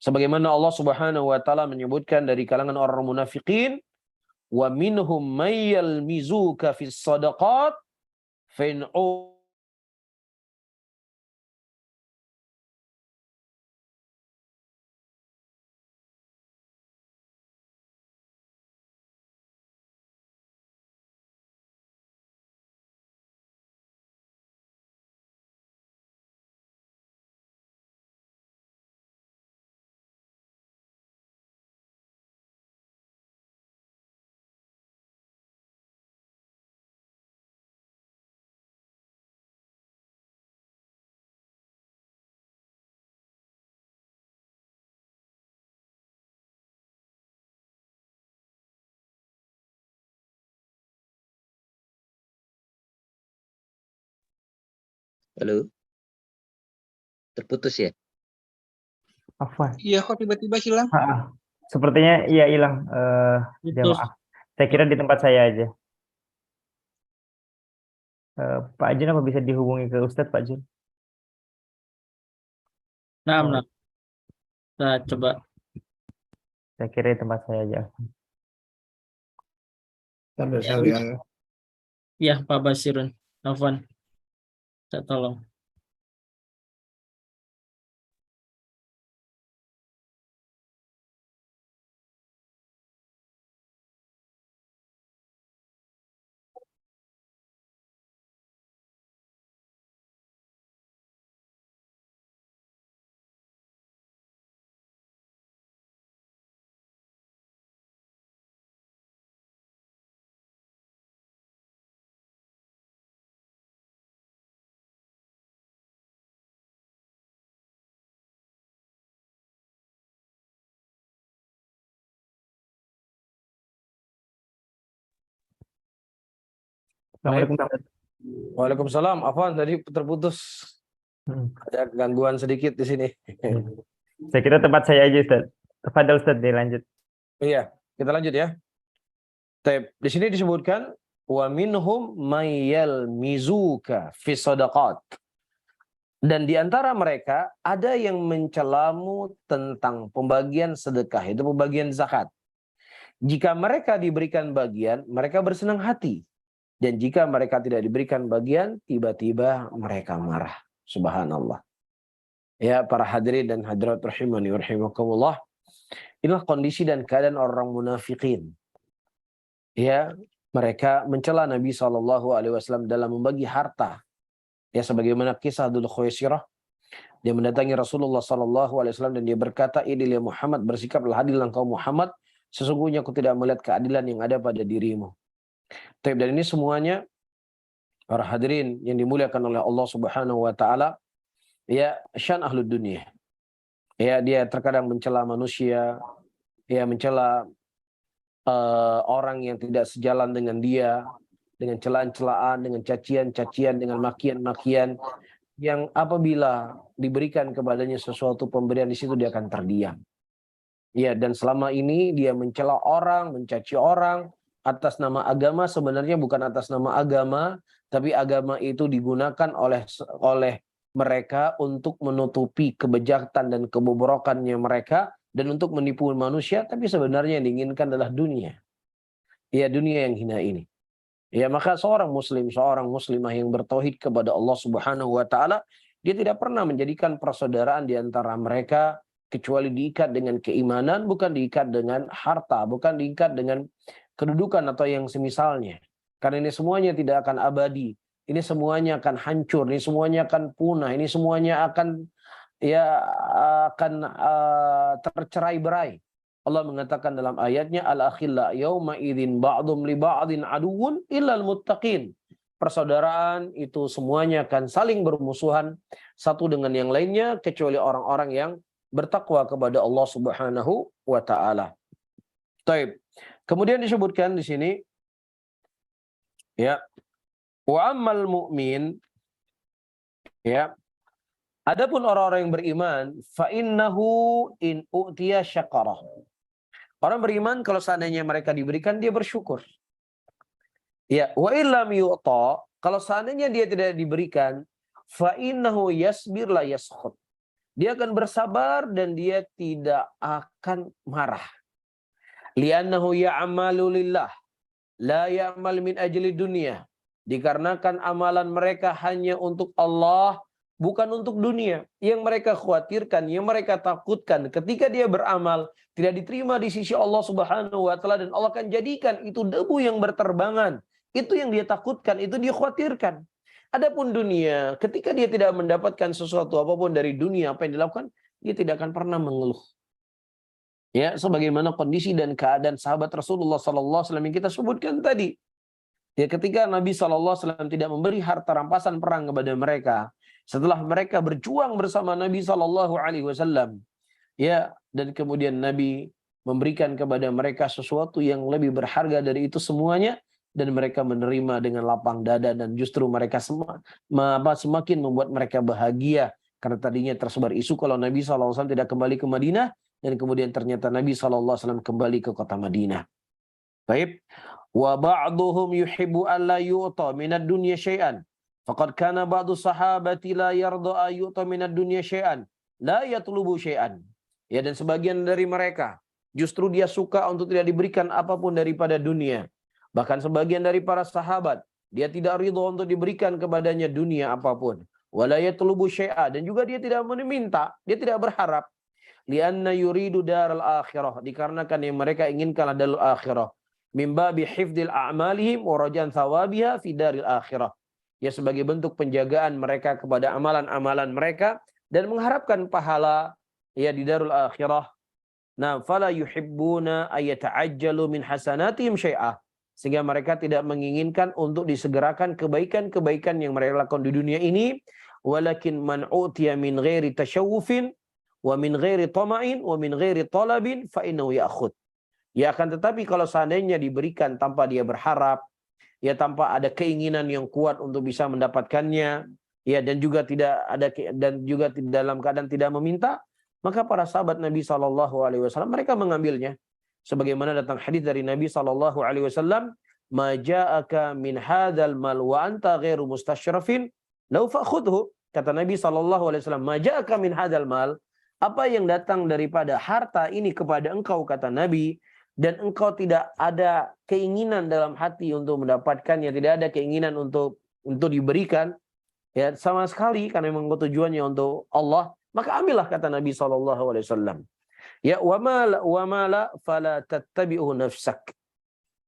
Speaker 5: Sebagaimana Allah Subhanahu wa taala menyebutkan dari kalangan orang munafikin, wa minhum may yalmizuka fis shadaqat fa in
Speaker 4: Halo, terputus ya?
Speaker 2: Afwan.
Speaker 4: Iya, kok tiba-tiba hilang?
Speaker 2: Sepertinya iya hilang
Speaker 1: Putus.
Speaker 2: jamaah. Saya kira di tempat saya aja. Pak Jun, apa bisa dihubungi ke Ustadz Pak Jun?
Speaker 1: Nah, nah, coba.
Speaker 2: Saya kira di tempat saya aja.
Speaker 3: Sambil saya
Speaker 1: Ya, Pak Basirun. Afwan. Saya tolong.
Speaker 2: Assalamualaikum.
Speaker 5: Waalaikumsalam. Afwan, tadi terputus. Ada gangguan sedikit di sini.
Speaker 2: Saya kira tempat saya aja, Ustaz. Tafadhol Ustaz, dilanjut.
Speaker 5: Iya, kita lanjut ya. Di sini disebutkan wa minhum may yalmizuka fi shadaqat. Dan di antara mereka ada yang mencelamu tentang pembagian sedekah, itu pembagian zakat. Jika mereka diberikan bagian, mereka bersenang hati. Dan jika mereka tidak diberikan bagian, tiba-tiba mereka marah. Subhanallah. Ya, para hadirin dan hadirat rahimani wa rahimakumullah. Inilah kondisi dan keadaan orang munafikin. Ya, mereka mencela Nabi SAW dalam membagi harta. Ya, sebagaimana kisah Dzul Khuwaisirah Dia mendatangi Rasulullah SAW dan dia berkata, "Idil ya Muhammad, bersikaplah adil engkau Muhammad, sesungguhnya aku tidak melihat keadilan yang ada pada dirimu." Dan ini semuanya para hadirin yang dimuliakan oleh Allah Subhanahu wa taala, ya, syan ahlud dunia. Ya, dia terkadang mencela manusia, ya, mencela orang yang tidak sejalan dengan dia, dengan celaan-celaan, dengan cacian-cacian, dengan makian-makian, yang apabila diberikan kepadanya sesuatu pemberian di situ dia akan terdiam. Ya, dan selama ini dia mencela orang, mencaci orang atas nama agama, sebenarnya bukan atas nama agama, tapi agama itu digunakan oleh mereka untuk menutupi kebejatan dan kebobrokannya mereka dan untuk menipu manusia, tapi sebenarnya yang diinginkan adalah dunia. Ya, dunia yang hina ini. Ya, maka seorang muslim, seorang muslimah yang bertauhid kepada Allah Subhanahu wa taala, dia tidak pernah menjadikan persaudaraan di antara mereka kecuali diikat dengan keimanan, bukan diikat dengan harta, bukan diikat dengan kedudukan atau yang semisalnya. Karena ini semuanya tidak akan abadi. Ini semuanya akan hancur, ini semuanya akan punah, ini semuanya akan tercerai-berai. Allah mengatakan dalam ayatnya, al-akhilla yauma idzin ba'dhum li ba'dhin aduwwun illal muttaqin. Persaudaraan itu semuanya akan saling bermusuhan satu dengan yang lainnya kecuali orang-orang yang bertakwa kepada Allah Subhanahu wa taala. Baik. Kemudian disebutkan di sini, ya, wa ammal mu'min, ya, adapun orang-orang yang beriman, fa innahu in u'tiya syakarah. Orang beriman kalau seandainya mereka diberikan dia bersyukur. Ya, wa illam yu'ta, kalau seandainya dia tidak diberikan, fa innahu yasbir la yaskhut. Dia akan bersabar dan dia tidak akan marah. Li'annahu ya'malu lillah, la ya'mal min ajli dunya. Dikarenakan amalan mereka hanya untuk Allah, bukan untuk dunia. Yang mereka khawatirkan, yang mereka takutkan ketika dia beramal tidak diterima di sisi Allah Subhanahu wa taala dan Allah akan jadikan itu debu yang berterbangan. Itu yang dia takutkan, itu dia khawatirkan. Adapun dunia, ketika dia tidak mendapatkan sesuatu apapun dari dunia, apa yang dilakukan, dia tidak akan pernah mengeluh. Ya, sebagaimana kondisi dan keadaan sahabat Rasulullah SAW yang kita sebutkan tadi. Ya, ketika Nabi SAW tidak memberi harta rampasan perang kepada mereka, setelah mereka berjuang bersama Nabi SAW, ya, dan kemudian Nabi memberikan kepada mereka sesuatu yang lebih berharga dari itu semuanya, dan mereka menerima dengan lapang dada, dan justru mereka semakin membuat mereka bahagia karena tadinya tersebar isu kalau Nabi SAW tidak kembali ke Madinah, dan kemudian ternyata Nabi SAW kembali ke kota Madinah. Baik. Wa ba'duhum yuhibbu an la yu'ta minad dunya syai'an. Faqad kana ba'du sahabati la yarda yu'ta minad dunya syai'an, la yatlubu syai'an. Ya, dan sebagian dari mereka justru dia suka untuk tidak diberikan apapun daripada dunia. Bahkan sebagian dari para sahabat, dia tidak ridho untuk diberikan kepadanya dunia apapun. Wala yatlubu syai'a, dan juga dia tidak meminta, dia tidak berharap. Lianna yuridu daral akhirah, dikarenakan yang mereka inginkan adalah akhirah. Min babi hifdil a'malihim wa rajan thawabiha fi daril akhirah. Ya, sebagai bentuk penjagaan mereka kepada amalan-amalan mereka dan mengharapkan pahala ya di darul akhirah. Nah, fala yuhibbuna ayata'ajjalu min hasanatihim syai'ah. Sehingga mereka tidak menginginkan untuk disegerakan kebaikan-kebaikan yang mereka lakukan di dunia ini. Walakin man utiya min ghairi tashawufin wa min ghairi tama'in wa min ghairi talabin fa innahu ya'khud. Ya, akan tetapi kalau seandainya diberikan tanpa dia berharap, ya, tanpa ada keinginan yang kuat untuk bisa mendapatkannya, ya, dan juga dalam keadaan tidak meminta, maka para sahabat Nabi SAW mereka mengambilnya. Sebagaimana datang hadis dari Nabi SAW, "Ma ja'aka min hadzal mal wa anta ghairu mustasyrafin, law fa'khudhu." Kata Nabi SAW, "Ma ja'aka min hadzal mal." Apa yang datang daripada harta ini kepada engkau, kata Nabi, dan engkau tidak ada keinginan dalam hati untuk mendapatkannya, tidak ada keinginan untuk diberikan, ya, sama sekali, karena memang tujuannya untuk Allah, maka ambillah, kata Nabi SAW. Ya, wa mala fala tattabi'u nafsak.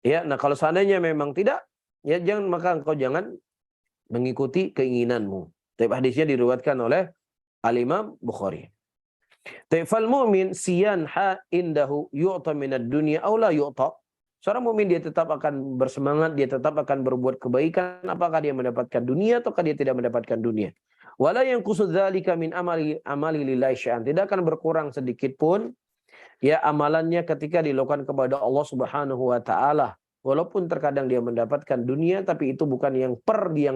Speaker 5: Ya, nah kalau seandainya memang tidak, ya, maka engkau jangan mengikuti keinginanmu. Tapi hadisnya diriwayatkan oleh Al-Imam Bukhari. Fal mu'min siyanha indahu yu'ta minad dunya aw la yu'ta. Seorang mukmin dia tetap akan bersemangat, dia tetap akan berbuat kebaikan apakah dia mendapatkan dunia ataukah dia tidak mendapatkan dunia. Wala yanqusu dzalika min amali lillahi syai'an. Tidak akan berkurang sedikit pun ya amalannya ketika dilakukan kepada Allah Subhanahu wa taala. Walaupun terkadang dia mendapatkan dunia tapi itu bukan yang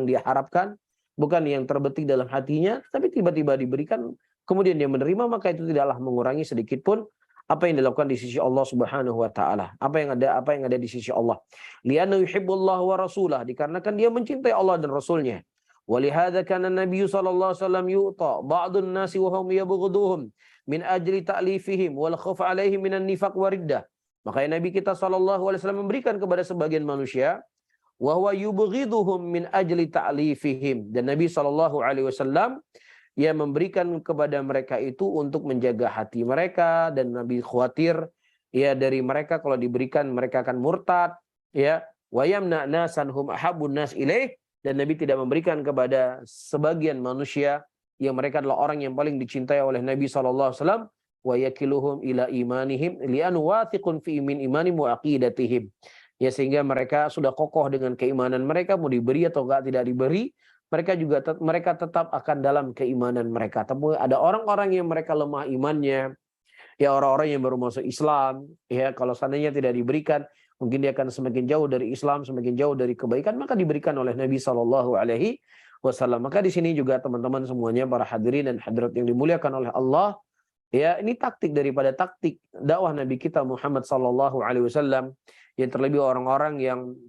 Speaker 5: dia harapkan, bukan yang terbetik dalam hatinya, tapi tiba-tiba diberikan kemudian dia menerima, maka itu tidaklah mengurangi sedikit pun apa yang dilakukan di sisi Allah Subhanahu wa taala. Apa yang ada di sisi Allah. Li'anna yuhibbullah wa rasulah, dikarenakan dia mencintai Allah dan Rasulnya. Walihada kana Nabi sallallahu alaihi wasallam yu'ta ba'dun nasi wa hum yabghuduhum min ajli ta'lifihim wal khauf alaihim minan nifaq wa riddah. Makanya Nabi kita sallallahu alaihi wasallam memberikan kepada sebagian manusia wa huwa yubghiduhum min ajli ta'lifihim, dan Nabi sallallahu alaihi wasallam ia memberikan kepada mereka itu untuk menjaga hati mereka, dan Nabi khawatir ya dari mereka kalau diberikan mereka akan murtad ya. Wa yamna nasan hum ahabbun nas ilaih, dan Nabi tidak memberikan kepada sebagian manusia yang mereka adalah orang yang paling dicintai oleh Nabi sallallahu alaihi wasallam, wa yakiluhum ila imanihim li'an wathiqun fi min imanihim wa aqidatihim. Ya, sehingga mereka sudah kokoh dengan keimanan mereka, mau diberi atau tidak diberi, mereka tetap akan dalam keimanan mereka. Tapi ada orang-orang yang mereka lemah imannya, ya orang-orang yang baru masuk Islam, ya kalau seandainya tidak diberikan, mungkin dia akan semakin jauh dari Islam, semakin jauh dari kebaikan, maka diberikan oleh Nabi Shallallahu Alaihi Wasallam. Maka di sini juga teman-teman semuanya, para hadirin dan hadirat yang dimuliakan oleh Allah, ya ini taktik daripada taktik dakwah Nabi kita Muhammad Shallallahu Alaihi Wasallam, yang terlebih orang-orang yang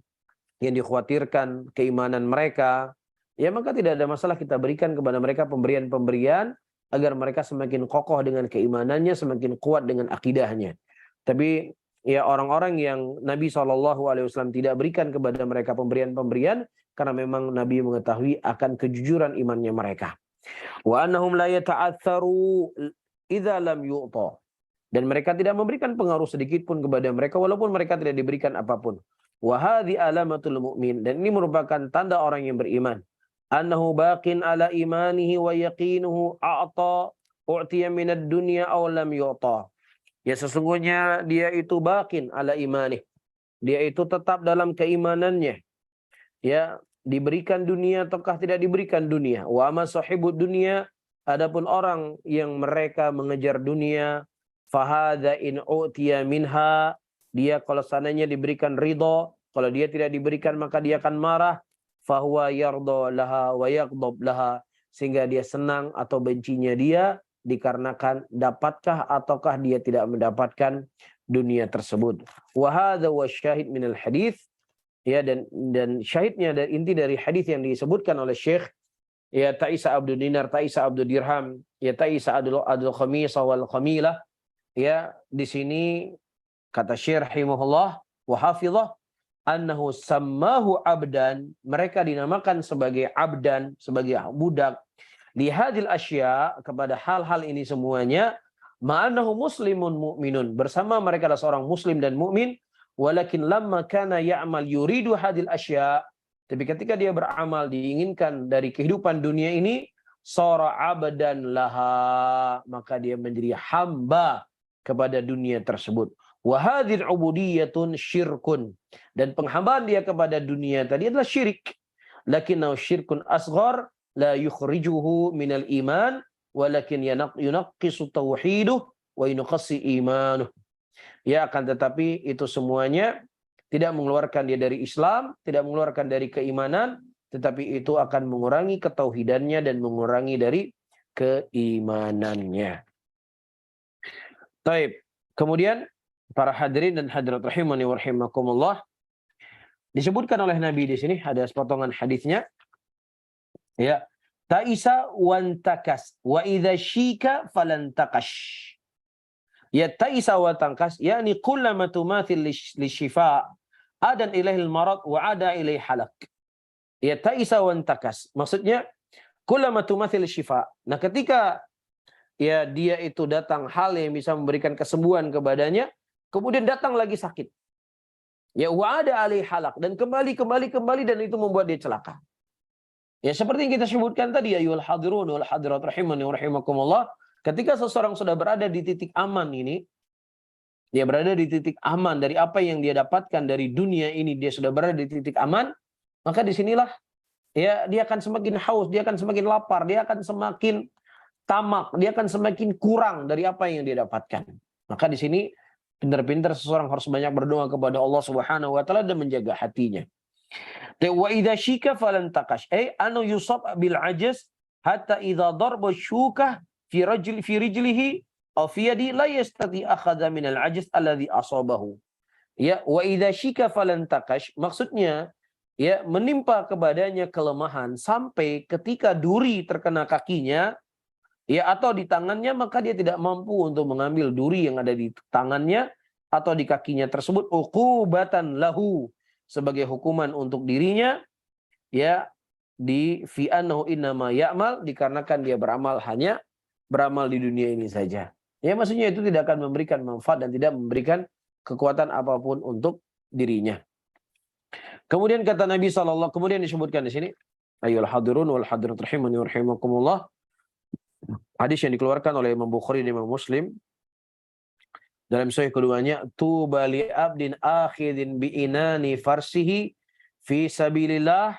Speaker 5: dikhawatirkan keimanan mereka. Ya maka tidak ada masalah kita berikan kepada mereka pemberian-pemberian agar mereka semakin kokoh dengan keimanannya, semakin kuat dengan akidahnya. Tapi ya orang-orang yang Nabi SAW tidak berikan kepada mereka pemberian-pemberian karena memang Nabi mengetahui akan kejujuran imannya mereka. Wa annahum la yata'atsaru idza lam yu'ta. Dan mereka tidak memberikan pengaruh sedikit pun kepada mereka walaupun mereka tidak diberikan apapun. Wa hadhi alamatul mu'min, dan ini merupakan tanda orang yang beriman. Annahu baqin ala imanihi wa yaqinuhu u'tiya minad dunya aw lam yu'ta. Ya sesungguhnya dia itu baqin ala imanih. Dia itu tetap dalam keimanannya. Ya, diberikan dunia ataukah tidak diberikan dunia. Wa ma sahibud dunya, adapun orang yang mereka mengejar dunia, fahadza in u'tiya minha, dia kalau sananya diberikan ridho, kalau dia tidak diberikan maka dia akan marah. Fahuwa yarda laha wa yaghdab laha, sehingga dia senang atau bencinya dia dikarenakan dapatkah ataukah dia tidak mendapatkan dunia tersebut. Wa hadza wasyahid minal hadis, ya, dan syahidnya dari inti dari hadis yang disebutkan oleh Syekh ya Ta'isa Abdul Dinar, Ta'isa Abdul Dirham, ya Ta'isa Abdul Khamisah wal Khamilah. Ya, di sini kata Syekh rahimahullah wa hafizah, annahu sammahu abdan, mereka dinamakan sebagai abdan, sebagai budak, lihadil asya, kepada hal-hal ini semuanya, ma'annahu muslimun mu'minun, bersama mereka adalah seorang muslim dan mukmin, walakin lamma kana ya'mal yuridu hadil asya, tapi ketika dia beramal diinginkan dari kehidupan dunia ini, sara abdan laha, maka dia menjadi hamba kepada dunia tersebut. Wa hadhil ubudiyatun syirkun, dan penghambaan dia kepada dunia tadi adalah syirik. Lakinnahu syirkun asghar la yukhrijuhu minal iman, walakin yunaqqisu tauhiduh wa yunqassi imanuh. Ya, akan tetapi itu semuanya tidak mengeluarkan dia dari Islam, tidak mengeluarkan dari keimanan, tetapi itu akan mengurangi ketauhidannya dan mengurangi dari keimanannya. Taib. Kemudian para hadirin dan hadirat rahimani wa rahimakumullah, disebutkan oleh Nabi di sini ada potongan hadisnya. Ya, ta'isa wantakas wa idza syika falantakash. Ya ta'isa wa tankas, yakni kullama tumathil lisyifa adan ilaihil marad wa ada ilaih halak. Ya ta'isa wantakas, maksudnya kullama tumathil lisyifa. Nah, ketika ya dia itu datang hal yang bisa memberikan kesembuhan kepadanya, kemudian datang lagi sakit. Ya wa ada alaih halak, dan kembali dan itu membuat dia celaka. Ya seperti yang kita sebutkan tadi, ayyuhal hadirun wal hadirat rahimani wa rahimakumullah, ketika seseorang sudah berada di titik aman ini, dia berada di titik aman dari apa yang dia dapatkan dari dunia ini, dia sudah berada di titik aman, maka disinilah ya dia akan semakin haus, dia akan semakin lapar, dia akan semakin tamak, dia akan semakin kurang dari apa yang dia dapatkan. Maka di sini pintar-pintar seseorang harus banyak berdoa kepada Allah Subhanahu wa taala dan menjaga hatinya. Wa idza syika falan taqash anu yusab bil ajaz hatta idza darba syukah fi rijlihi aw fi yadi la yastati akhadha min al ajaz alladhi asabahu. Ya, wa idza syika falan taqash, maksudnya ya menimpa kepadanya kelemahan sampai ketika duri terkena kakinya ya atau di tangannya, maka dia tidak mampu untuk mengambil duri yang ada di tangannya atau di kakinya tersebut, uqubatan lahu, sebagai hukuman untuk dirinya, ya, di fi annahu innama ya'mal, dikarenakan dia beramal hanya beramal di dunia ini saja. Ya, maksudnya itu tidak akan memberikan manfaat dan tidak memberikan kekuatan apapun untuk dirinya. Kemudian kata Nabi SAW, kemudian disebutkan di sini, ayyuhal hadirun wal hadirat rahimani wa rahimakumullah, hadis yang dikeluarkan oleh Imam Bukhari dan Imam Muslim dalam sahih keduanya, tuba li abdin akhidin bi inani farsihi fi sabilillah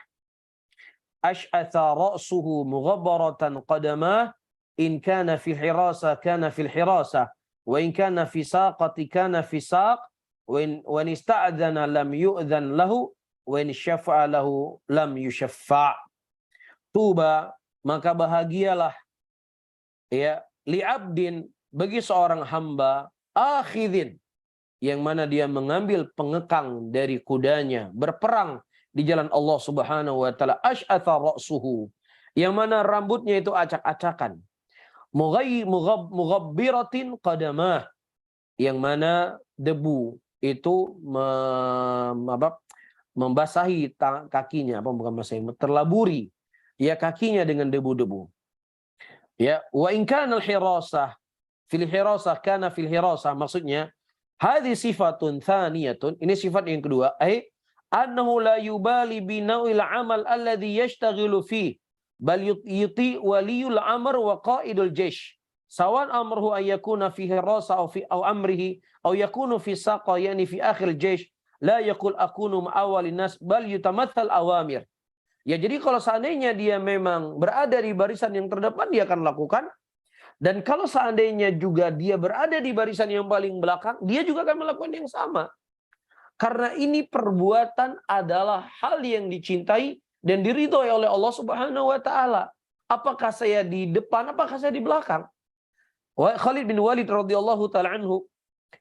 Speaker 5: ash'atha ra'suhu mughabbaratan qadamah in kana fil hirasa kana fil hirasa wa in kana fi saqati kana fi saq wa in ista'dzana lam yu'dzan lahu wa in syafa'a lahu lam yusyaffa'. Tuba, maka bahagialah ya li abdin, bagi seorang hamba, akhidin, yang mana dia mengambil pengekang dari kudanya, berperang di jalan Allah Subhanahu wa taala, ash'atha ra'suhu, yang mana rambutnya itu acak-acakan, mughabbiratin qadamah, yang mana debu itu membasahi kakinya, bukan membasahi, terlaburi ya kakinya dengan debu-debu. Ya, wa in kana al-hirasah fil hirasah kana fil hirasah, maksudnya hadhi sifatun thaniyatun, ini sifat yang kedua, annahu la yubali bi naw'il amal alladhi yashtaghilu fi bal yuti waliyul amr wa qaidul jaysh sawan amruhu an yakuna fi hirasa aw amrihi aw yakunu fi saqa, yani fi akhir jaysh, la yaqul akunu ma'awalin nas bal yutamathal awamir. Ya, jadi kalau seandainya dia memang berada di barisan yang terdepan, dia akan lakukan. Dan kalau seandainya juga dia berada di barisan yang paling belakang, dia juga akan melakukan yang sama. Karena ini perbuatan adalah hal yang dicintai dan diridhoi oleh Allah Subhanahu wa taala. Apakah saya di depan, apakah saya di belakang? Khalid bin Walid radhiyallahu taala anhu,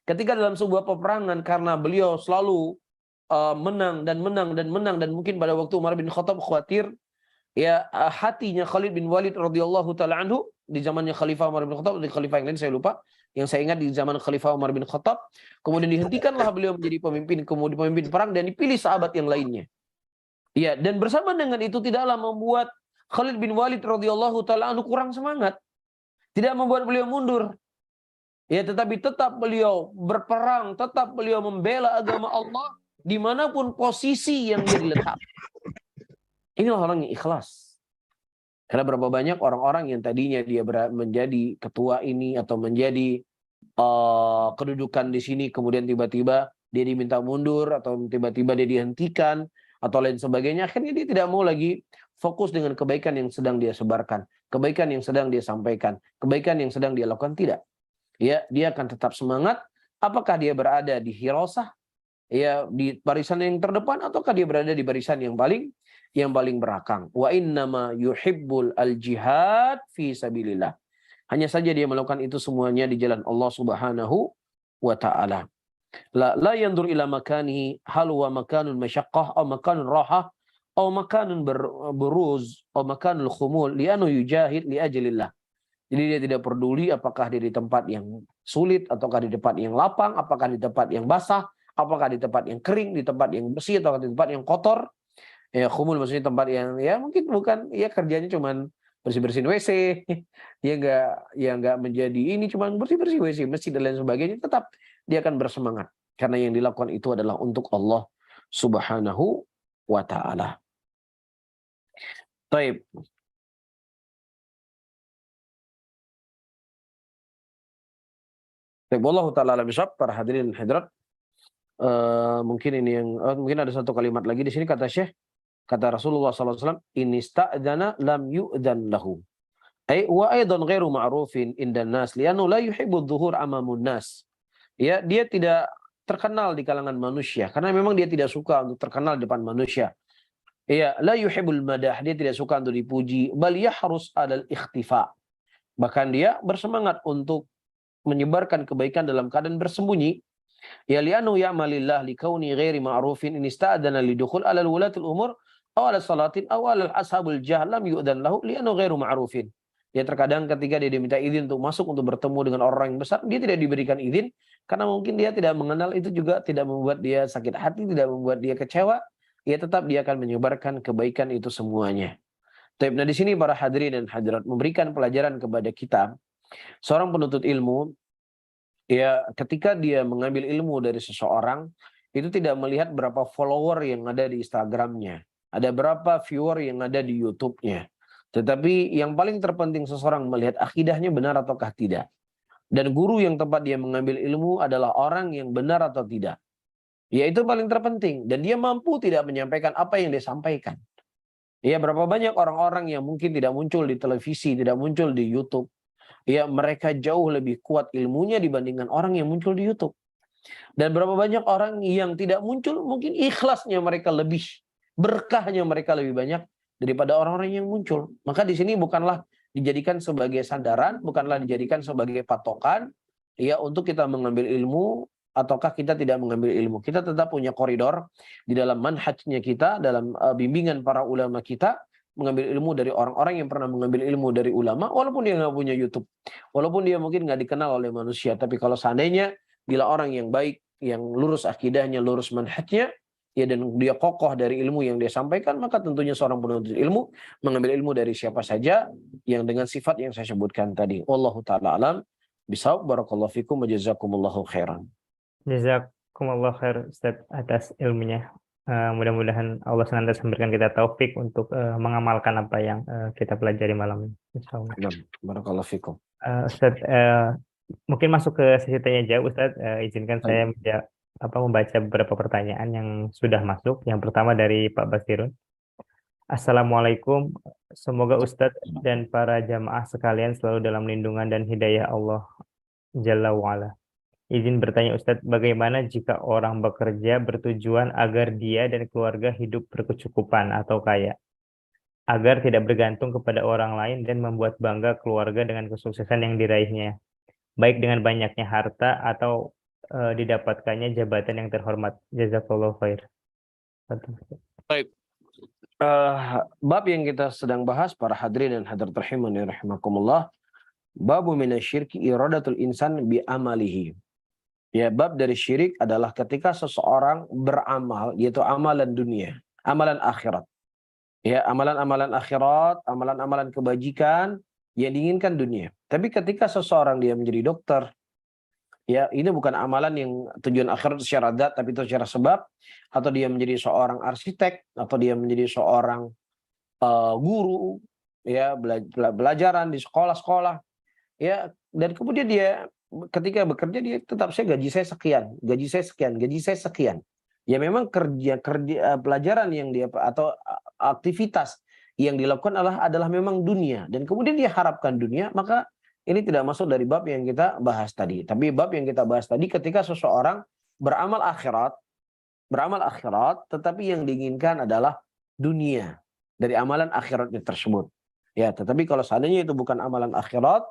Speaker 5: ketika dalam sebuah peperangan, karena beliau selalu menang dan mungkin pada waktu Umar bin Khattab khawatir ya hatinya Khalid bin Walid radhiyallahu taala anhu di zamannya Khalifah Umar bin Khattab, di khalifah yang lain saya lupa. Yang saya ingat di zaman Khalifah Umar bin Khattab, kemudian dihentikanlah beliau menjadi pemimpin, kemudian pemimpin perang, dan dipilih sahabat yang lainnya. Ya, dan bersama dengan itu tidaklah membuat Khalid bin Walid radhiyallahu taala anhu kurang semangat. Tidak membuat beliau mundur. Ya, tetapi tetap beliau berperang, tetap beliau membela agama Allah dimanapun posisi yang dia diletakkan. Inilah orang yang ikhlas. Karena berapa banyak orang-orang yang tadinya dia menjadi ketua ini atau menjadi kedudukan di sini, kemudian tiba-tiba dia diminta mundur atau tiba-tiba dia dihentikan atau lain sebagainya. Akhirnya dia tidak mau lagi fokus dengan kebaikan yang sedang dia sebarkan, kebaikan yang sedang dia sampaikan, kebaikan yang sedang dia lakukan. Tidak. Ya, dia akan tetap semangat. Apakah dia berada di hirasah, ya di barisan yang terdepan, ataukah dia berada di barisan yang paling belakang. Wa innama yuhibbul al-jihad fi sabilillah. Hanya saja dia melakukan itu semuanya di jalan Allah Subhanahu wa taala. La yandur ila makanihi hal wa makanun masyaqqah aw makanun rahah aw makanun buruz aw makanul khumul li'annahu yujahid li ajlillah. Jadi dia tidak peduli apakah dia di tempat yang sulit ataukah di tempat yang lapang, apakah di tempat yang basah, apakah di tempat yang kering, di tempat yang bersih atau di tempat yang kotor. Ya, khumul maksudnya tempat yang ya mungkin bukan, ya kerjanya cuman bersih-bersihin WC, dia enggak menjadi ini cuman bersih-bersih WC, masjid dan lain sebagainya, tetap dia akan bersemangat karena yang dilakukan itu adalah untuk Allah Subhanahu wa taala. Taib. Taib, wallahu ta'ala alam bishawab. Para hadirin dan hadirat, mungkin ini yang mungkin ada satu kalimat lagi di sini kata Syekh, kata Rasulullah SAW, ini sta'dana lam yu'dan lahu. Wa aidan ghairu ma'rufin indan nas li'annahu la yuhibbu dhuhur amamun nas. Ya, dia tidak terkenal di kalangan manusia karena memang dia tidak suka untuk terkenal di depan manusia. Ya, la yuhibbul madah, dia tidak suka untuk dipuji, bal yahrus alal ikhtifa. Bahkan dia bersemangat untuk menyebarkan kebaikan dalam keadaan bersembunyi. Ya li'annahu ya'malillah likauni ghairi ma'rufin in ista'dana lidukhul alal wulatul umur aw ala salatin aw ala ashabul jahl lam yu'dan lahu li'annahu ghairu ma'rufin. Ya terkadang ketika dia diminta izin untuk masuk untuk bertemu dengan orang yang besar, dia tidak diberikan izin karena mungkin dia tidak mengenal, itu juga tidak membuat dia sakit hati, tidak membuat dia kecewa. Ya tetap dia akan menyebarkan kebaikan itu semuanya. Nah di sini para hadirin dan hadirat memberikan pelajaran kepada kita, seorang penuntut ilmu, ya ketika dia mengambil ilmu dari seseorang, itu tidak melihat berapa follower yang ada di Instagramnya, ada berapa viewer yang ada di YouTube-nya. Tetapi yang paling terpenting seseorang melihat akidahnya benar ataukah tidak. Dan guru yang tempat dia mengambil ilmu adalah orang yang benar atau tidak. Ya itu paling terpenting. Dan dia mampu tidak menyampaikan apa yang dia sampaikan. Ya berapa banyak orang-orang yang mungkin tidak muncul di televisi, tidak muncul di YouTube. Ya mereka jauh lebih kuat ilmunya dibandingkan orang yang muncul di YouTube. Dan berapa banyak orang yang tidak muncul, mungkin ikhlasnya mereka lebih, berkahnya mereka lebih banyak daripada orang-orang yang muncul. Maka di sini bukanlah dijadikan sebagai sandaran, bukanlah dijadikan sebagai patokan ya untuk kita mengambil ilmu ataukah kita tidak mengambil ilmu. Kita tetap punya koridor di dalam manhajnya kita, dalam bimbingan para ulama kita, mengambil ilmu dari orang-orang yang pernah mengambil ilmu dari ulama, walaupun dia nggak punya YouTube, walaupun dia mungkin nggak dikenal oleh manusia. Tapi kalau seandainya bila orang yang baik, yang lurus akidahnya, lurus manhajnya, ya dan dia kokoh dari ilmu yang dia sampaikan, maka tentunya seorang penuntut ilmu mengambil ilmu dari siapa saja yang dengan sifat yang saya sebutkan tadi. Wallahu ta'ala alam bisawab. Barakallahu fikum wa jazakumullahu khairan.
Speaker 2: Jazakumullah khair Ustaz atas ilmunya. Mudah-mudahan Allah senantiasa memberikan kita taufik untuk mengamalkan apa yang kita pelajari malam ini. Insyaallah.
Speaker 5: Barakallahu fikum.
Speaker 2: Ustaz, mungkin masuk ke sesi tanya jawab Ustaz. Izinkan saya membaca beberapa pertanyaan yang sudah masuk. Yang pertama dari Pak Basirun. Assalamualaikum. Semoga Ustadz dan para jamaah sekalian selalu dalam lindungan dan hidayah Allah Jalla wa'ala. Izin bertanya Ustadz, bagaimana jika orang bekerja bertujuan agar dia dan keluarga hidup berkecukupan atau kaya, agar tidak bergantung kepada orang lain dan membuat bangga keluarga dengan kesuksesan yang diraihnya, baik dengan banyaknya harta atau didapatkannya jabatan yang terhormat. Jazakallahu khair.
Speaker 5: Baik. Bab yang kita sedang bahas para hadirin dan hadirat rahimani rahimakumullah, babu minasyirki iradatul insan bi amalihi. Ya, bab dari syirik adalah ketika seseorang beramal, yaitu amalan dunia, amalan akhirat. Ya, amalan-amalan akhirat, amalan-amalan kebajikan yang diinginkan dunia. Tapi ketika seseorang dia menjadi dokter, ya, ini bukan amalan yang tujuan akhirat secara zat, tapi itu secara sebab. Atau dia menjadi seorang arsitek, atau dia menjadi seorang guru, ya, belajaran di sekolah-sekolah, ya, dan kemudian dia ketika bekerja dia tetap gaji saya sekian, gaji saya sekian, gaji saya sekian. Ya memang kerja pelajaran yang dia atau aktivitas yang dilakukan adalah memang dunia, dan kemudian dia harapkan dunia, maka ini tidak masuk dari bab yang kita bahas tadi. Tapi bab yang kita bahas tadi ketika seseorang beramal akhirat, tetapi yang diinginkan adalah dunia dari amalan akhiratnya tersebut. Ya, tetapi kalau seandainya itu bukan amalan akhirat,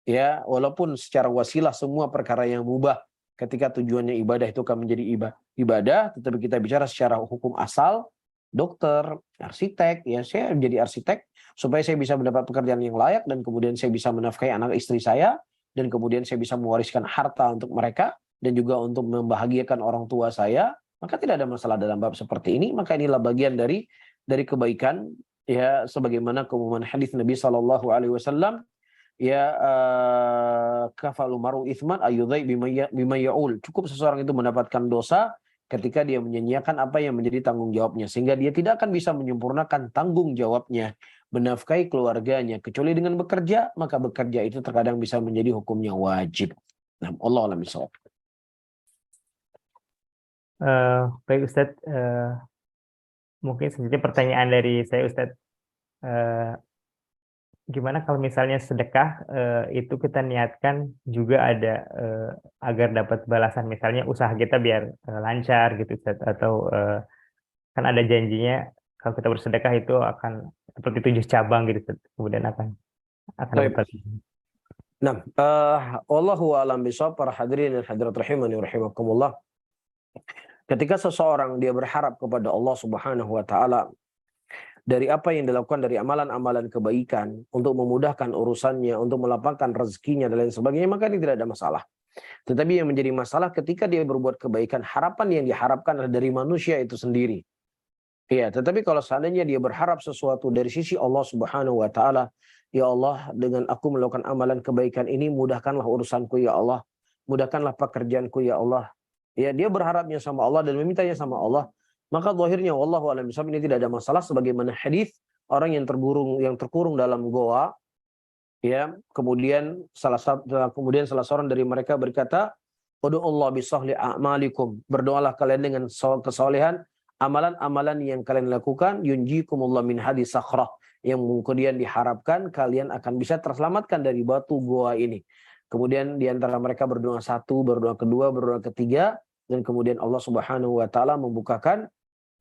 Speaker 5: ya, walaupun secara wasilah semua perkara yang mubah ketika tujuannya ibadah itu akan menjadi ibadah, tetapi kita bicara secara hukum asal, dokter, arsitek, ya saya menjadi arsitek supaya saya bisa mendapat pekerjaan yang layak dan kemudian saya bisa menafkahi anak istri saya dan kemudian saya bisa mewariskan harta untuk mereka dan juga untuk membahagiakan orang tua saya, maka tidak ada masalah dalam bab seperti ini. Maka inilah bagian dari kebaikan, ya, sebagaimana keumuman hadis Nabi SAW, ya, kafalu maru itsman ayudai bima yaul. Cukup seseorang itu mendapatkan dosa ketika dia menyia-nyiakan apa yang menjadi tanggung jawabnya, sehingga dia tidak akan bisa menyempurnakan tanggung jawabnya menafkahi keluarganya kecuali dengan bekerja, maka bekerja itu terkadang bisa menjadi hukumnya wajib. Nah, Allah a'lam bishawab.
Speaker 2: Baik Ustadz, mungkin selanjutnya pertanyaan dari saya Ustadz. Gimana kalau misalnya sedekah itu kita niatkan juga ada agar dapat balasan, misalnya usaha kita biar lancar gitu Ustadz, atau kan ada janjinya kalau kita bersedekah itu akan seperti 7 cabang gitu Ustadz, kemudian akan dapat
Speaker 5: Baik.
Speaker 2: balasan.
Speaker 5: Nah, wallahu a'lam bishawab, para hadirin dan hadirat rahimani wa rahimakumullah. Ketika seseorang dia berharap kepada Allah Subhanahu wa taala dari apa yang dilakukan dari amalan-amalan kebaikan untuk memudahkan urusannya, untuk melapangkan rezekinya dan lain sebagainya, maka ini tidak ada masalah. Tetapi yang menjadi masalah ketika dia berbuat kebaikan, harapan yang diharapkan adalah dari manusia itu sendiri. Iya, tetapi kalau seandainya dia berharap sesuatu dari sisi Allah Subhanahu wa taala, ya Allah, dengan aku melakukan amalan kebaikan ini, mudahkanlah urusanku ya Allah, mudahkanlah pekerjaanku ya Allah. Ya, dia berharapnya sama Allah dan memintanya sama Allah, maka zahirnya wallahu a'lam bishawab ini tidak ada masalah, sebagaimana hadis orang yang terkurung dalam goa, ya, kemudian salah seorang dari mereka berkata, "Ud'ullaha bisahli a'malikum." Berdoalah kalian dengan kesolehan amalan-amalan yang kalian lakukan, yunjikumullah min hadis sakhrah, yang kemudian diharapkan kalian akan bisa terselamatkan dari batu goa ini. Kemudian di antara mereka berdoa satu, berdoa kedua, berdoa ketiga, dan kemudian Allah Subhanahu wa taala membukakan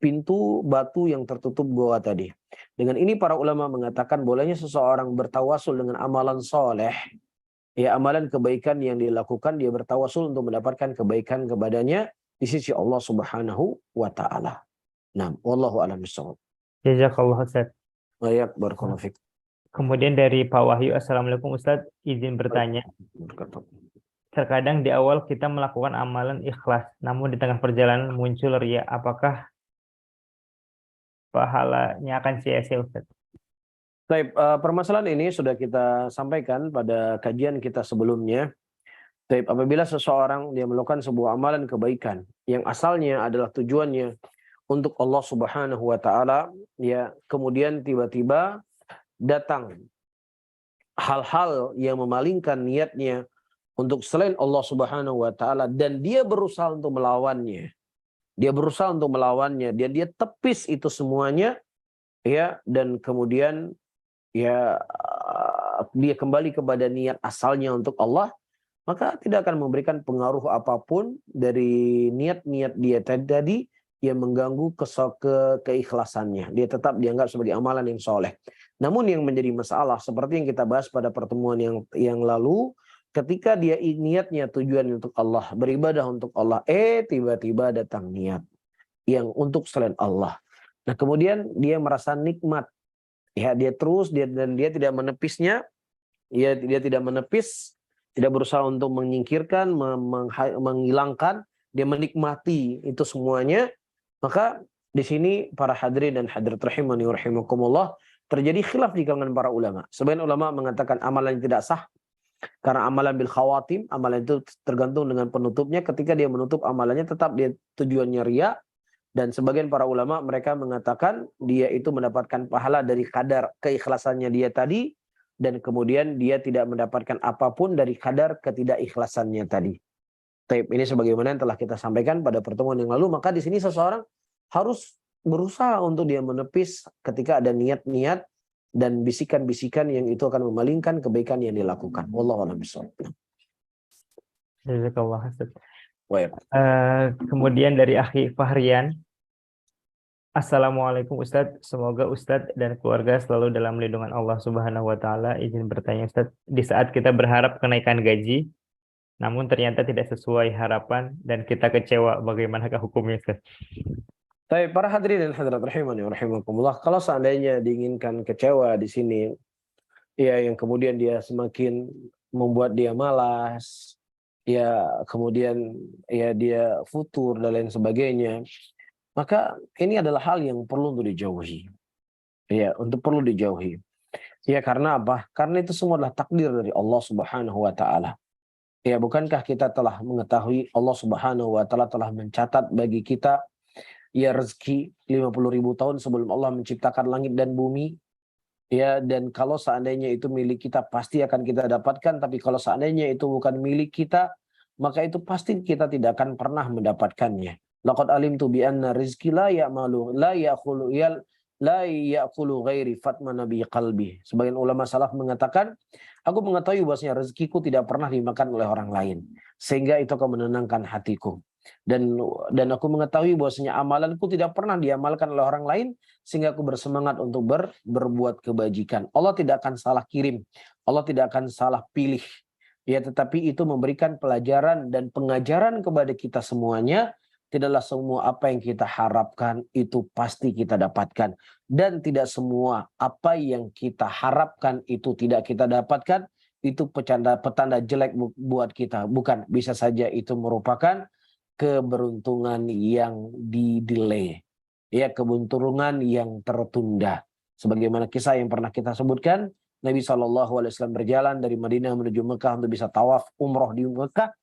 Speaker 5: pintu batu yang tertutup goa tadi. Dengan ini para ulama mengatakan bolehnya seseorang bertawasul dengan amalan soleh, ya, amalan kebaikan yang dilakukan, dia bertawasul untuk mendapatkan kebaikan kepadanya di sisi Allah Subhanahu wa taala. Nah, wallahu a'lam bishawab.
Speaker 2: Jazakallah Ustadz.
Speaker 5: Baik, barakallahu fiik.
Speaker 2: Kemudian dari Pak Wahyu, Assalamualaikum Ustadz, izin bertanya. Terkadang di awal kita melakukan amalan ikhlas, namun di tengah perjalanan muncul riya. Apakah pahalanya akan sia-sia Ustadz?
Speaker 5: Baik, permasalahan ini sudah kita sampaikan pada kajian kita sebelumnya. Baik, apabila seseorang dia melakukan sebuah amalan kebaikan yang asalnya adalah tujuannya untuk Allah Subhanahu wa taala, ya, kemudian tiba-tiba datang hal-hal yang memalingkan niatnya untuk selain Allah Subhanahu wa taala, dan dia berusaha untuk melawannya. Dan dia tepis itu semuanya, ya, dan kemudian ya dia kembali kepada niat asalnya untuk Allah, maka tidak akan memberikan pengaruh apapun dari niat-niat dia tadi yang mengganggu keikhlasannya. Dia tetap dianggap sebagai amalan yang soleh. Namun yang menjadi masalah seperti yang kita bahas pada pertemuan yang lalu, ketika dia niatnya tujuan untuk Allah, beribadah untuk Allah, tiba-tiba datang niat yang untuk selain Allah. Nah, kemudian dia merasa nikmat. Ya, dia tidak menepisnya. Dia tidak menepis, tidak berusaha untuk menyingkirkan, menghilangkan, dia menikmati itu semuanya. Maka di sini para hadirin dan hadirat rahimani wa rahimakumullah, terjadi khilaf di kalangan para ulama. Sebagian ulama mengatakan amalan tidak sah karena amalan bil khawatim, amalan itu tergantung dengan penutupnya. Ketika dia menutup amalannya tetap dia tujuannya riya. Dan sebagian para ulama mereka mengatakan dia itu mendapatkan pahala dari kadar keikhlasannya dia tadi, dan kemudian dia tidak mendapatkan apapun dari kadar ketidakikhlasannya tadi. Taib, ini sebagaimana yang telah kita sampaikan pada pertemuan yang lalu. Maka di sini seseorang harus berusaha untuk dia menepis ketika ada niat-niat dan bisikan-bisikan yang itu akan memalingkan kebaikan yang dilakukan. Wallahu a'lam bishawab.
Speaker 2: Jazakallah Ustadz.
Speaker 5: Baik.
Speaker 2: Kemudian dari Akhi Fahrian, Assalamualaikum Ustadz, semoga Ustadz dan keluarga selalu dalam lindungan Allah Subhanahu wa taala. Izin bertanya Ustadz, di saat kita berharap kenaikan gaji namun ternyata tidak sesuai harapan dan kita kecewa, bagaimanakah hukumnya Ustadz?
Speaker 5: Baik, para hadirin dan hadirat rahimani wa rahimakumullah, kalau seandainya diinginkan kecewa di sini, ya, yang kemudian dia semakin membuat dia malas, ya, kemudian ya dia futur dan lain sebagainya, maka ini adalah hal yang perlu untuk dijauhi. Ya, perlu dijauhi. Ya, karena apa? Karena itu semua adalah takdir dari Allah Subhanahu wa taala. Ya, bukankah kita telah mengetahui Allah Subhanahu wa taala telah mencatat bagi kita ya rezeki 50.000 tahun sebelum Allah menciptakan langit dan bumi. Ya, dan kalau seandainya itu milik kita pasti akan kita dapatkan, tapi kalau seandainya itu bukan milik kita, maka itu pasti kita tidak akan pernah mendapatkannya. Laqad alimtu bi anna rizqi la ya'malu la ya'khulu la ya'kulu ghairi fatma nabi qalbi. Sebagian ulama salaf mengatakan, aku mengetahui bahwasanya rezekiku tidak pernah dimakan oleh orang lain, sehingga itu akan menenangkan hatiku. Dan aku mengetahui bahwasanya amalanku tidak pernah diamalkan oleh orang lain, sehingga aku bersemangat untuk berbuat kebajikan. Allah tidak akan salah kirim, Allah tidak akan salah pilih. Ya, tetapi itu memberikan pelajaran dan pengajaran kepada kita semuanya. Tidaklah semua apa yang kita harapkan itu pasti kita dapatkan. Dan tidak semua apa yang kita harapkan itu tidak kita dapatkan. Itu petanda jelek buat kita. Bukan, bisa saja itu merupakan keberuntungan yang di-delay. Ya, keberuntungan yang tertunda. Sebagaimana kisah yang pernah kita sebutkan, Nabi SAW berjalan dari Madinah menuju Mekah untuk bisa tawaf umroh di Mekah.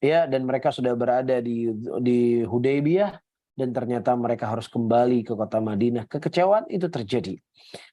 Speaker 5: Ya, dan mereka sudah berada di Hudaybiyah, dan ternyata mereka harus kembali ke kota Madinah. Kekecewaan itu terjadi.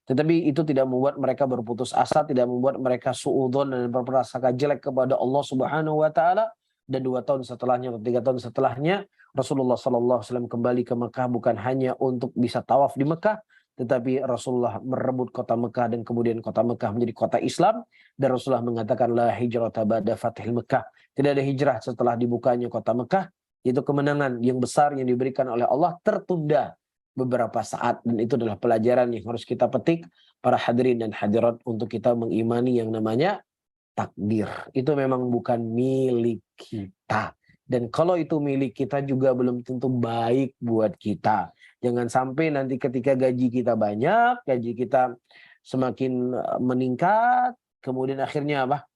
Speaker 5: Tetapi itu tidak membuat mereka berputus asa, tidak membuat mereka suudzon dan berprasangka jelek kepada Allah Subhanahu wa taala. Dan 2 tahun setelahnya atau 3 tahun setelahnya Rasulullah SAW kembali ke Mekah bukan hanya untuk bisa tawaf di Mekah, tetapi Rasulullah merebut kota Mekah dan kemudian kota Mekah menjadi kota Islam, dan Rasulullah mengatakan la hijrata ba'da fathil Mekah. Tidak ada hijrah setelah dibukanya kota Mekah. Itu kemenangan yang besar yang diberikan oleh Allah tertunda beberapa saat, dan itu adalah pelajaran yang harus kita petik para hadirin dan hadirat untuk kita mengimani yang namanya takdir. Itu memang bukan milik kita. Dan kalau itu milik kita juga belum tentu baik buat kita. Jangan sampai nanti ketika gaji kita banyak, gaji kita semakin meningkat, kemudian akhirnya apa?